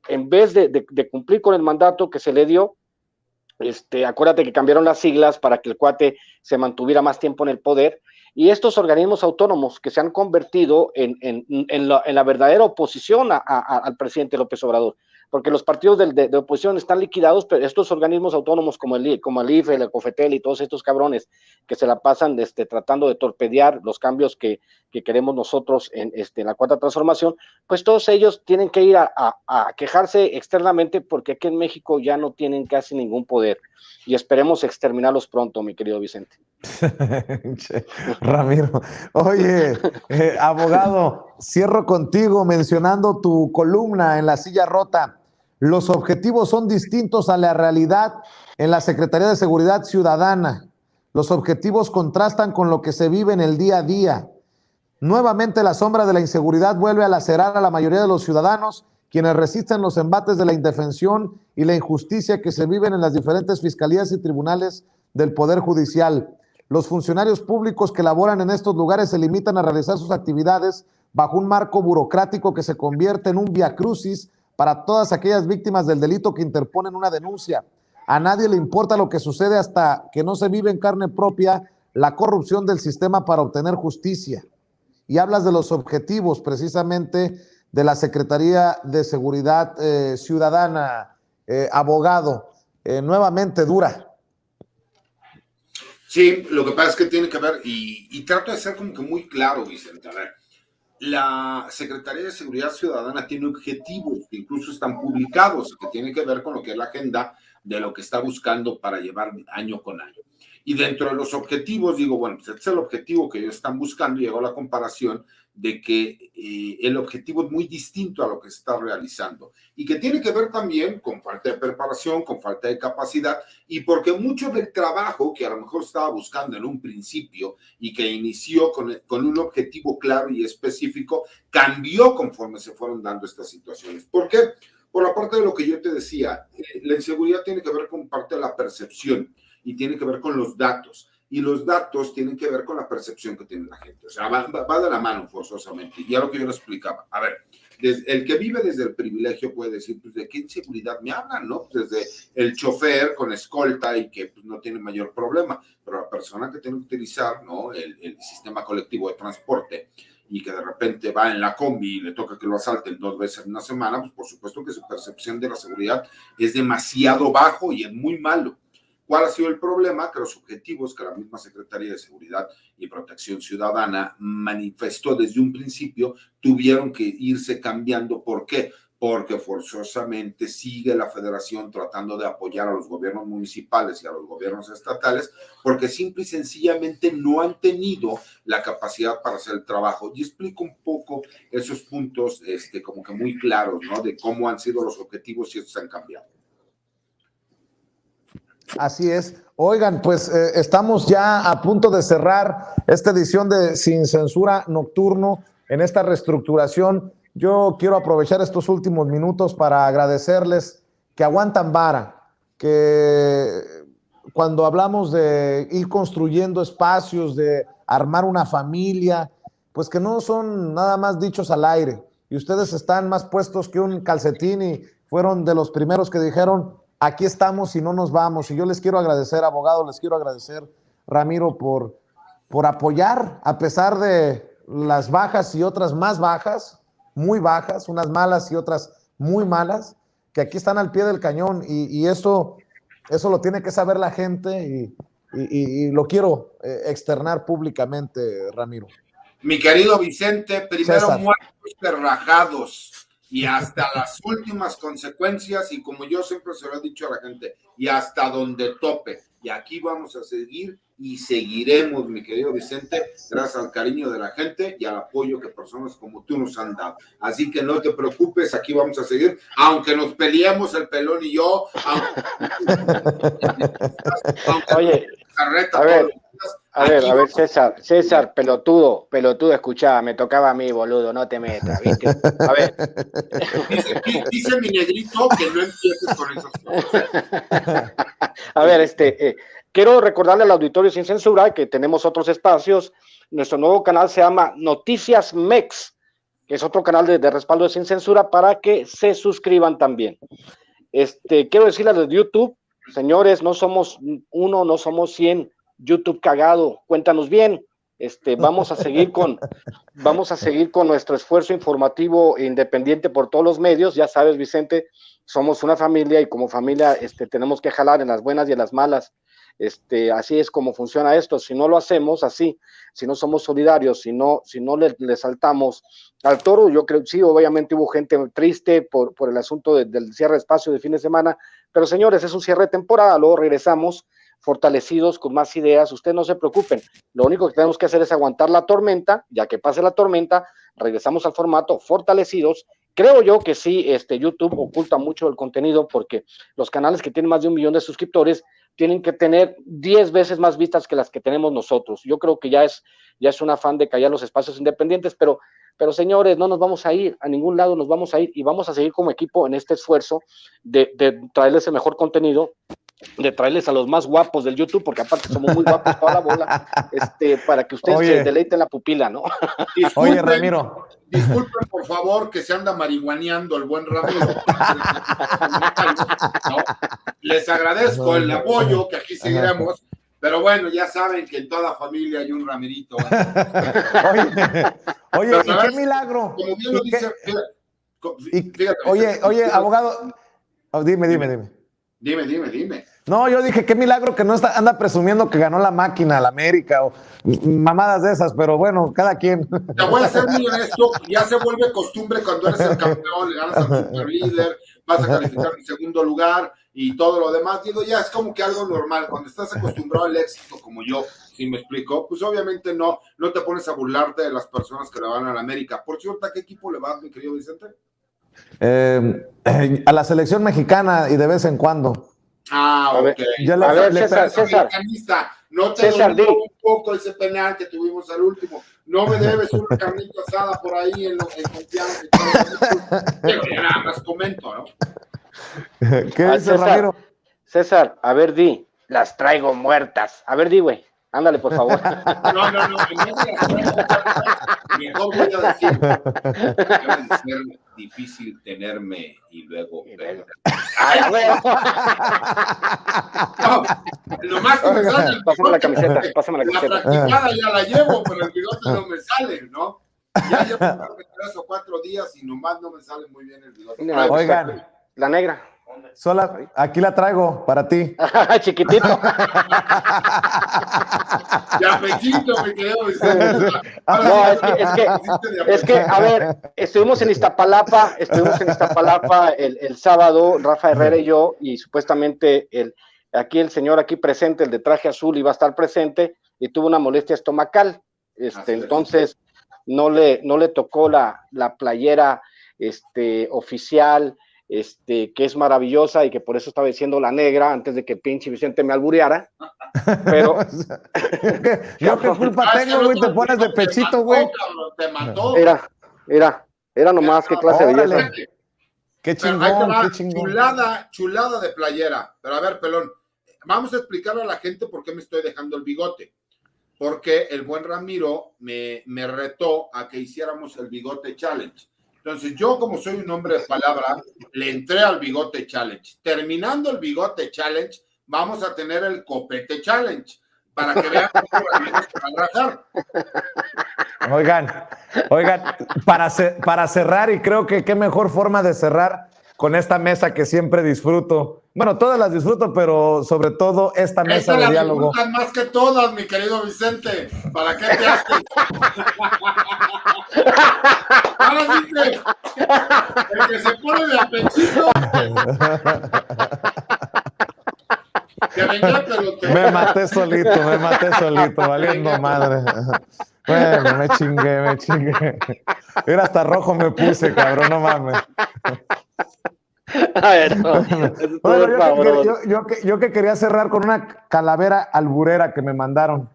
en vez de cumplir con el mandato que se le dio. Acuérdate que cambiaron las siglas para que el cuate se mantuviera más tiempo en el poder, y estos organismos autónomos que se han convertido en la verdadera oposición al presidente López Obrador, porque los partidos de oposición están liquidados, pero estos organismos autónomos como el IFE, el COFETEL y todos estos cabrones que se la pasan tratando de torpedear los cambios que queremos nosotros en la cuarta transformación, pues todos ellos tienen que ir a quejarse externamente, porque aquí en México ya no tienen casi ningún poder, y esperemos exterminarlos pronto, mi querido Vicente. Ramiro, oye, abogado, cierro contigo mencionando tu columna en La Silla Rota. Los objetivos son distintos a la realidad en la Secretaría de Seguridad Ciudadana. Los objetivos contrastan con lo que se vive en el día a día. Nuevamente la sombra de la inseguridad vuelve a lacerar a la mayoría de los ciudadanos, quienes resisten los embates de la indefensión y la injusticia que se viven en las diferentes fiscalías y tribunales del Poder Judicial. Los funcionarios públicos que laboran en estos lugares se limitan a realizar sus actividades bajo un marco burocrático que se convierte en un viacrucis para todas aquellas víctimas del delito que interponen una denuncia. A nadie le importa lo que sucede hasta que no se vive en carne propia la corrupción del sistema para obtener justicia. Y hablas de los objetivos precisamente de la Secretaría de Seguridad Ciudadana, abogado, nuevamente dura. Sí, lo que pasa es que tiene que ver, y trato de ser como que muy claro, Vicente. A ver, la Secretaría de Seguridad Ciudadana tiene objetivos que incluso están publicados, que tienen que ver con lo que es la agenda de lo que está buscando para llevar año con año. Y dentro de los objetivos, digo, bueno, pues este es el objetivo que ellos están buscando, y llegó la comparación de que el objetivo es muy distinto a lo que se está realizando, y que tiene que ver también con falta de preparación, con falta de capacidad, y porque mucho del trabajo que a lo mejor estaba buscando en un principio y que inició con un objetivo claro y específico, cambió conforme se fueron dando estas situaciones. ¿Por qué? Por la parte de lo que yo te decía, la inseguridad tiene que ver con parte de la percepción y tiene que ver con los datos. Y los datos tienen que ver con la percepción que tiene la gente. O sea, va de la mano forzosamente. Y a lo que yo le explicaba. A ver, el que vive desde el privilegio puede decir, pues, ¿de qué inseguridad me hablan? ¿No? Pues desde el chofer con escolta y que pues, no tiene mayor problema. Pero la persona que tiene que utilizar, ¿no? el sistema colectivo de transporte, y que de repente va en la combi y le toca que lo asalten 2 veces en una semana, pues por supuesto que su percepción de la seguridad es demasiado bajo y es muy malo. ¿Cuál ha sido el problema? Que los objetivos que la misma Secretaría de Seguridad y Protección Ciudadana manifestó desde un principio tuvieron que irse cambiando. ¿Por qué? porque forzosamente sigue la federación tratando de apoyar a los gobiernos municipales y a los gobiernos estatales, porque simple y sencillamente no han tenido la capacidad para hacer el trabajo. Y explico un poco esos puntos como que muy claros, ¿no? De cómo han sido los objetivos y estos han cambiado. Así es. Oigan, pues estamos ya a punto de cerrar esta edición de Sin Censura Nocturno en esta reestructuración. Yo quiero aprovechar estos últimos minutos para agradecerles que aguantan vara, que cuando hablamos de ir construyendo espacios, de armar una familia, pues que no son nada más dichos al aire. Y ustedes están más puestos que un calcetín y fueron de los primeros que dijeron, aquí estamos y no nos vamos. Y yo les quiero agradecer, abogado, les quiero agradecer, Ramiro, por apoyar a pesar de las bajas y otras más bajas, muy bajas, unas malas y otras muy malas, que aquí están al pie del cañón y eso lo tiene que saber la gente y lo quiero externar públicamente, Ramiro. Mi querido Vicente, primero César. muertos que rajados y hasta las últimas consecuencias, y como yo siempre se lo he dicho a la gente, y hasta donde tope. Y aquí vamos a seguir y seguiremos, mi querido Vicente, gracias al cariño de la gente y al apoyo que personas como tú nos han dado. Así que no te preocupes, aquí vamos a seguir, aunque nos peleemos el Pelón y yo, aunque Oye, carreta, a ver, César, pelotudo, escuchá, me tocaba a mí, boludo, no te metas, ¿viste? A ver. Dice mi negrito que no empieces con esos cosas. A ver, quiero recordarle al auditorio Sin Censura que tenemos otros espacios. Nuestro nuevo canal se llama Noticias MEX, que es otro canal de respaldo de Sin Censura para que se suscriban también. Quiero decirles de YouTube, señores, no somos uno, no somos 100. YouTube cagado, cuéntanos bien. Vamos a seguir con nuestro esfuerzo informativo e independiente por todos los medios. Ya sabes, Vicente, somos una familia y como familia tenemos que jalar en las buenas y en las malas. Así es como funciona esto. Si no lo hacemos así, si no somos solidarios, si no le saltamos al toro, yo creo, sí, obviamente hubo gente triste por el asunto del cierre de espacio de fin de semana, pero señores, es un cierre de temporada, luego regresamos fortalecidos, con más ideas. Ustedes no se preocupen, lo único que tenemos que hacer es aguantar la tormenta. Ya que pase la tormenta, regresamos al formato fortalecidos. Creo yo que sí, YouTube oculta mucho el contenido porque los canales que tienen más de 1 millón de suscriptores tienen que tener 10 veces más vistas que las que tenemos nosotros. Yo creo que ya es un afán de callar los espacios independientes, pero señores, no nos vamos a ir a ningún lado, nos vamos a ir y vamos a seguir como equipo en este esfuerzo de traerles el mejor contenido, de traerles a los más guapos del YouTube, porque aparte somos muy guapos toda la bola, para que ustedes se deleiten la pupila, ¿no? Oye, Ramiro. Disculpen, por favor, que se anda marihuaneando el buen Ramiro. ¿No? Les agradezco el apoyo, que aquí seguiremos, pero bueno, ya saben que en toda familia hay un Ramirito. Oye, ¿y qué milagro? Como bien lo dice, fíjate, oye, abogado, dime. Dime. No, yo dije, qué milagro que no anda presumiendo que ganó la máquina, la América, o mamadas de esas, pero bueno, cada quien. Te voy a ser muy honesto, ya se vuelve costumbre cuando eres el campeón, le ganas al superlíder, vas a calificar en segundo lugar y todo lo demás. Digo, ya es como que algo normal. Cuando estás acostumbrado al éxito, como yo, si me explico, pues obviamente no te pones a burlarte de las personas que le van a la América. Por cierto, ¿a qué equipo le vas, mi querido Vicente? A la selección mexicana y de vez en cuando. Ok. César. No te dolió un poco ese penal que tuvimos al último. No me debes una carnita asada por ahí en confianza. Pero ya nada más comento, ¿no? ¿Qué dice Ramiro? César, a ver, di, las traigo muertas. A ver, di, güey. Ándale, por favor. No, mejor voy a decir, debe de ser difícil tenerme y luego ver. No, nomás que me sale el pásame la camiseta. La practicada ya la llevo, pero el bigote no me sale, ¿no? Ya llevo 3 o 4 días y nomás no me sale muy bien el bigote. Oigan. La negra. Aquí la traigo para ti. Chiquitito. Ya, pechito, me quedó diciendo. No, es que, a ver, estuvimos en Iztapalapa el sábado, Rafa Herrera y yo, y supuestamente el señor aquí presente, el de traje azul, iba a estar presente y tuvo una molestia estomacal. Entonces no le tocó la playera oficial, que es maravillosa y que por eso estaba diciendo la negra antes de que pinche Vicente me albureara. Pero yo qué culpa tengo, güey, te pones de pechito, güey. Te mató. Era nomás, qué clase de belleza. Qué chingón, qué chingón. Chulada de playera. Pero a ver, pelón, vamos a explicarle a la gente por qué me estoy dejando el bigote. Porque el buen Ramiro me retó a que hiciéramos el bigote challenge. Entonces yo, como soy un hombre de palabra, le entré al bigote challenge. Terminando el bigote challenge, vamos a tener el copete challenge para que vean cómo Ramiro se va a rajar. Oigan, para cerrar, y creo que qué mejor forma de cerrar con esta mesa que siempre disfruto. Bueno, todas las disfruto, pero sobre todo esta mesa de diálogo. Más que todas, mi querido Vicente. ¿Para qué te haces? Ahora sí el que se pone de apechito. Me maté solito, valiendo madre. Bueno, me chingué. Mira, hasta rojo me puse, cabrón, no mames. A ver, no, yo que quería cerrar con una calavera alburera que me mandaron.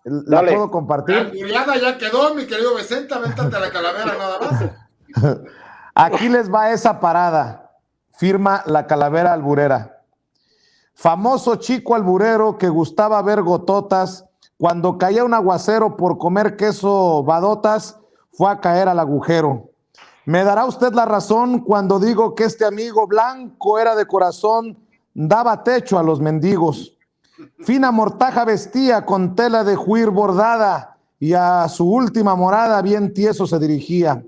¿La puedo compartir? La alburiada ya quedó, mi querido Vicente, avéntate la calavera nada más. Aquí les va esa parada. Firma la calavera alburera. Famoso chico alburero que gustaba ver gototas, cuando caía un aguacero por comer queso badotas, fue a caer al agujero. Me dará usted la razón cuando digo que este amigo blanco era de corazón, daba techo a los mendigos. Fina mortaja vestía con tela de juir bordada y a su última morada bien tieso se dirigía.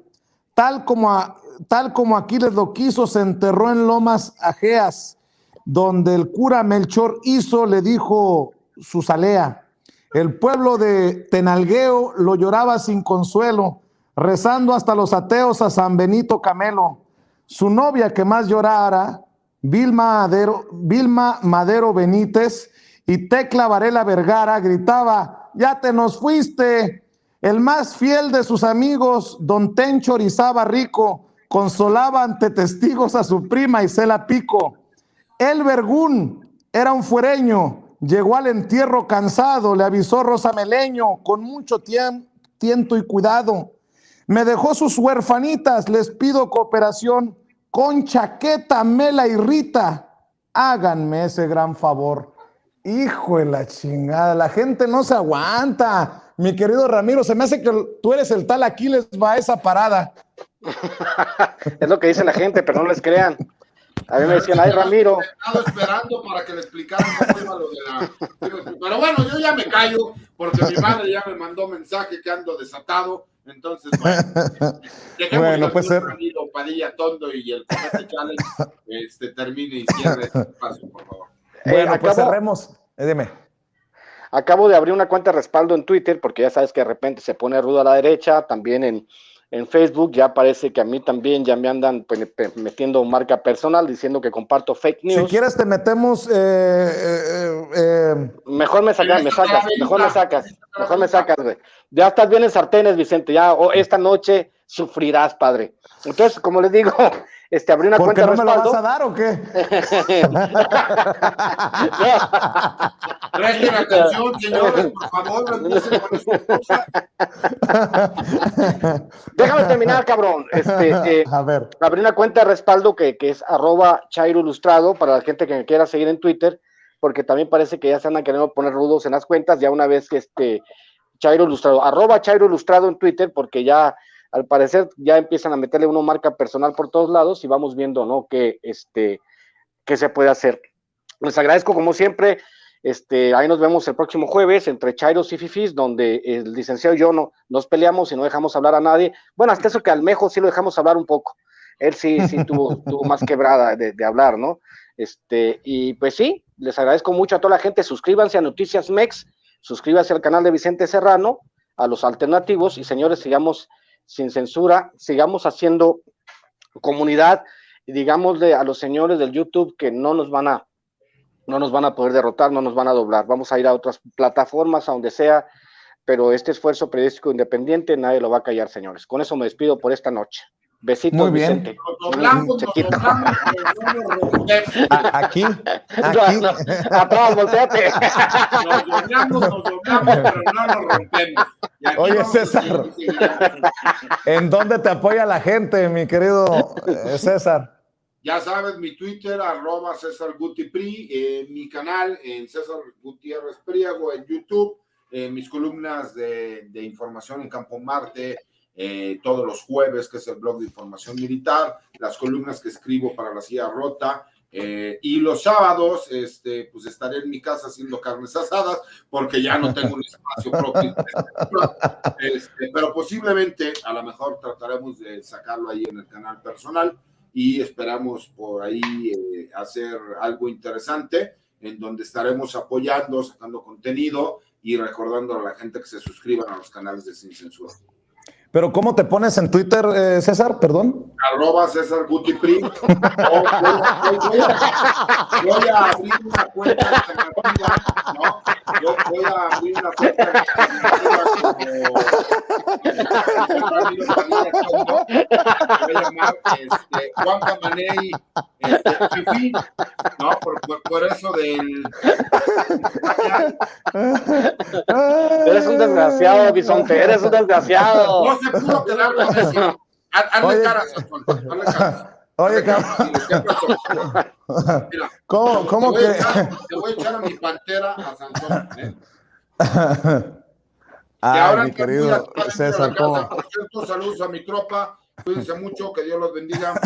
Tal como Aquiles lo quiso, se enterró en lomas ajeas, donde el cura Melchor hizo, le dijo su salea. El pueblo de Tenalgueo lo lloraba sin consuelo, rezando hasta los ateos a San Benito Camelo. Su novia que más llorara, Vilma Madero Benítez y Tecla Varela Vergara, gritaba: ya te nos fuiste. El más fiel de sus amigos, don Tencho Orizaba Rico, consolaba ante testigos a su prima Isela Pico. El Vergún era un fuereño, llegó al entierro cansado, le avisó Rosa Meleño con mucho tiento y cuidado. Me dejó sus huerfanitas, les pido cooperación, con Chaqueta, Mela y Rita, háganme ese gran favor. Hijo de la chingada, la gente no se aguanta. Mi querido Ramiro, se me hace que tú eres el tal Aquiles, va a esa parada. Es lo que dice la gente, pero no les crean. A mí me decían, ay, Ramiro. Estaba esperando para que le explicaran cómo iba lo de la... Pero bueno, yo ya me callo, porque mi madre ya me mandó mensaje que ando desatado. Entonces, bueno, pues Ramiro, Padilla Tondo y el Comete Challenge termine y cierre este espacio, por favor. Bueno, pues cerremos. Dime. Acabo de abrir una cuenta de respaldo en Twitter, porque ya sabes que de repente se pone rudo a la derecha, también en Facebook, ya parece que a mí también ya me andan metiendo marca personal, diciendo que comparto fake news. Si quieres te metemos... Mejor me sacas, güey. Ya estás bien en sartenes, Vicente, ya esta noche sufrirás, padre. Entonces, como les digo, abrí una cuenta de respaldo. ¿Por qué no me lo vas a dar o qué? Presten atención, señores, por favor. Déjame terminar, cabrón. A ver. Abrí una cuenta de respaldo que es @ChairoIlustrado para la gente que me quiera seguir en Twitter, porque también parece que ya se andan queriendo poner rudos en las cuentas, ya una vez que Chairo Ilustrado, @ChairoIlustrado en Twitter, porque ya al parecer ya empiezan a meterle una marca personal por todos lados y vamos viendo, ¿no? Que se puede hacer. Les agradezco como siempre. Ahí nos vemos el próximo jueves entre Chairos y Fifis, donde el licenciado y yo no nos peleamos y no dejamos hablar a nadie. Bueno, hasta eso que al Mejo sí lo dejamos hablar un poco. Él sí tuvo más quebrada de hablar, ¿no? Y pues sí, les agradezco mucho a toda la gente. Suscríbanse a Noticias Mex, suscríbanse al canal de Vicente Serrano, a los alternativos, y señores, sigamos sin censura, sigamos haciendo comunidad, y digámosle a los señores del YouTube que no nos van a poder derrotar, no nos van a doblar. Vamos a ir a otras plataformas, a donde sea, pero este esfuerzo periodístico independiente nadie lo va a callar, señores. Con eso me despido por esta noche. Besitos, muy bien. Vicente. Nos doblamos, Aquí. No, atrás, volteate. Nos doblamos, pero no nos rompemos. Oye, César, ¿en dónde te apoya la gente, mi querido César? Ya sabes, mi Twitter, @César Guti Pri, mi canal en César Gutiérrez Priego, en YouTube, mis columnas de información en Campo Marte, todos los jueves, que es el blog de información militar, las columnas que escribo para La Silla Rota, y los sábados, pues estaré en mi casa haciendo carnes asadas, porque ya no tengo un espacio propio. Pero posiblemente, a lo mejor trataremos de sacarlo ahí en el canal personal, y esperamos por ahí hacer algo interesante, en donde estaremos apoyando, sacando contenido y recordando a la gente que se suscriban a los canales de Sin Censura. ¿Pero cómo te pones en Twitter, César? Perdón. @César Guti Pri. Voy a abrir una cuenta alternativa, ¿no? Yo voy a abrir una cuenta alternativa voy a llamar Juan Camaney Fifi, ¿no? Por eso del... Eres un desgraciado, Bisonte, eres un desgraciado. No se pudo quedar con eso. Hazle cara, hazle cara. Oye, mira, ¿cómo que? Te voy a echar a mi pantera a Santón, Ay, ahora mi querido César, ¿cómo? Por cierto, saludos a mi tropa, cuídense mucho, que Dios los bendiga.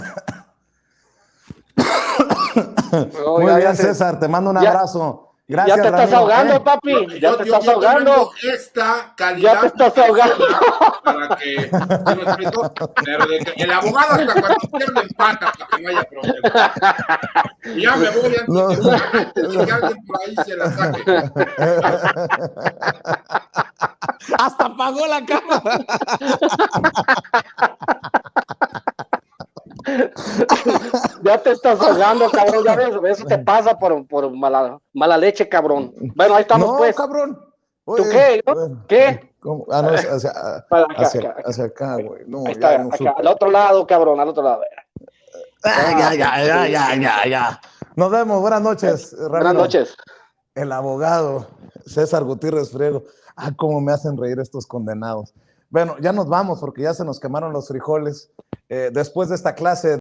Muy bien, César, te mando un abrazo. Gracias, ya te estás ahogando, papi. Ya te estás ahogando. Esta calidad. Ya te estás ahogando. Para que, ¿sí me explico? Pero de que el abogado hasta cuando pierde empata para que no haya problema. Y ya me voy antes de que alguien por ahí se la saque. Hasta apagó la cámara. Ya te estás ahogando, cabrón. Ya ves, eso te pasa por mala leche, cabrón. Bueno, ahí estamos, no, pues. Cabrón. Oye, ¿Tú qué? ¿No? Bueno, ¿Qué? ¿cómo? Ah, no, es hacia acá, güey. No, ahí está, no acá, supe. al otro lado, cabrón, al otro lado. Ya. Nos vemos, buenas noches, Ramiro. Buenas noches. El abogado César Gutiérrez Priego. Ah, cómo me hacen reír estos condenados. Bueno, ya nos vamos porque ya se nos quemaron los frijoles. Después de esta clase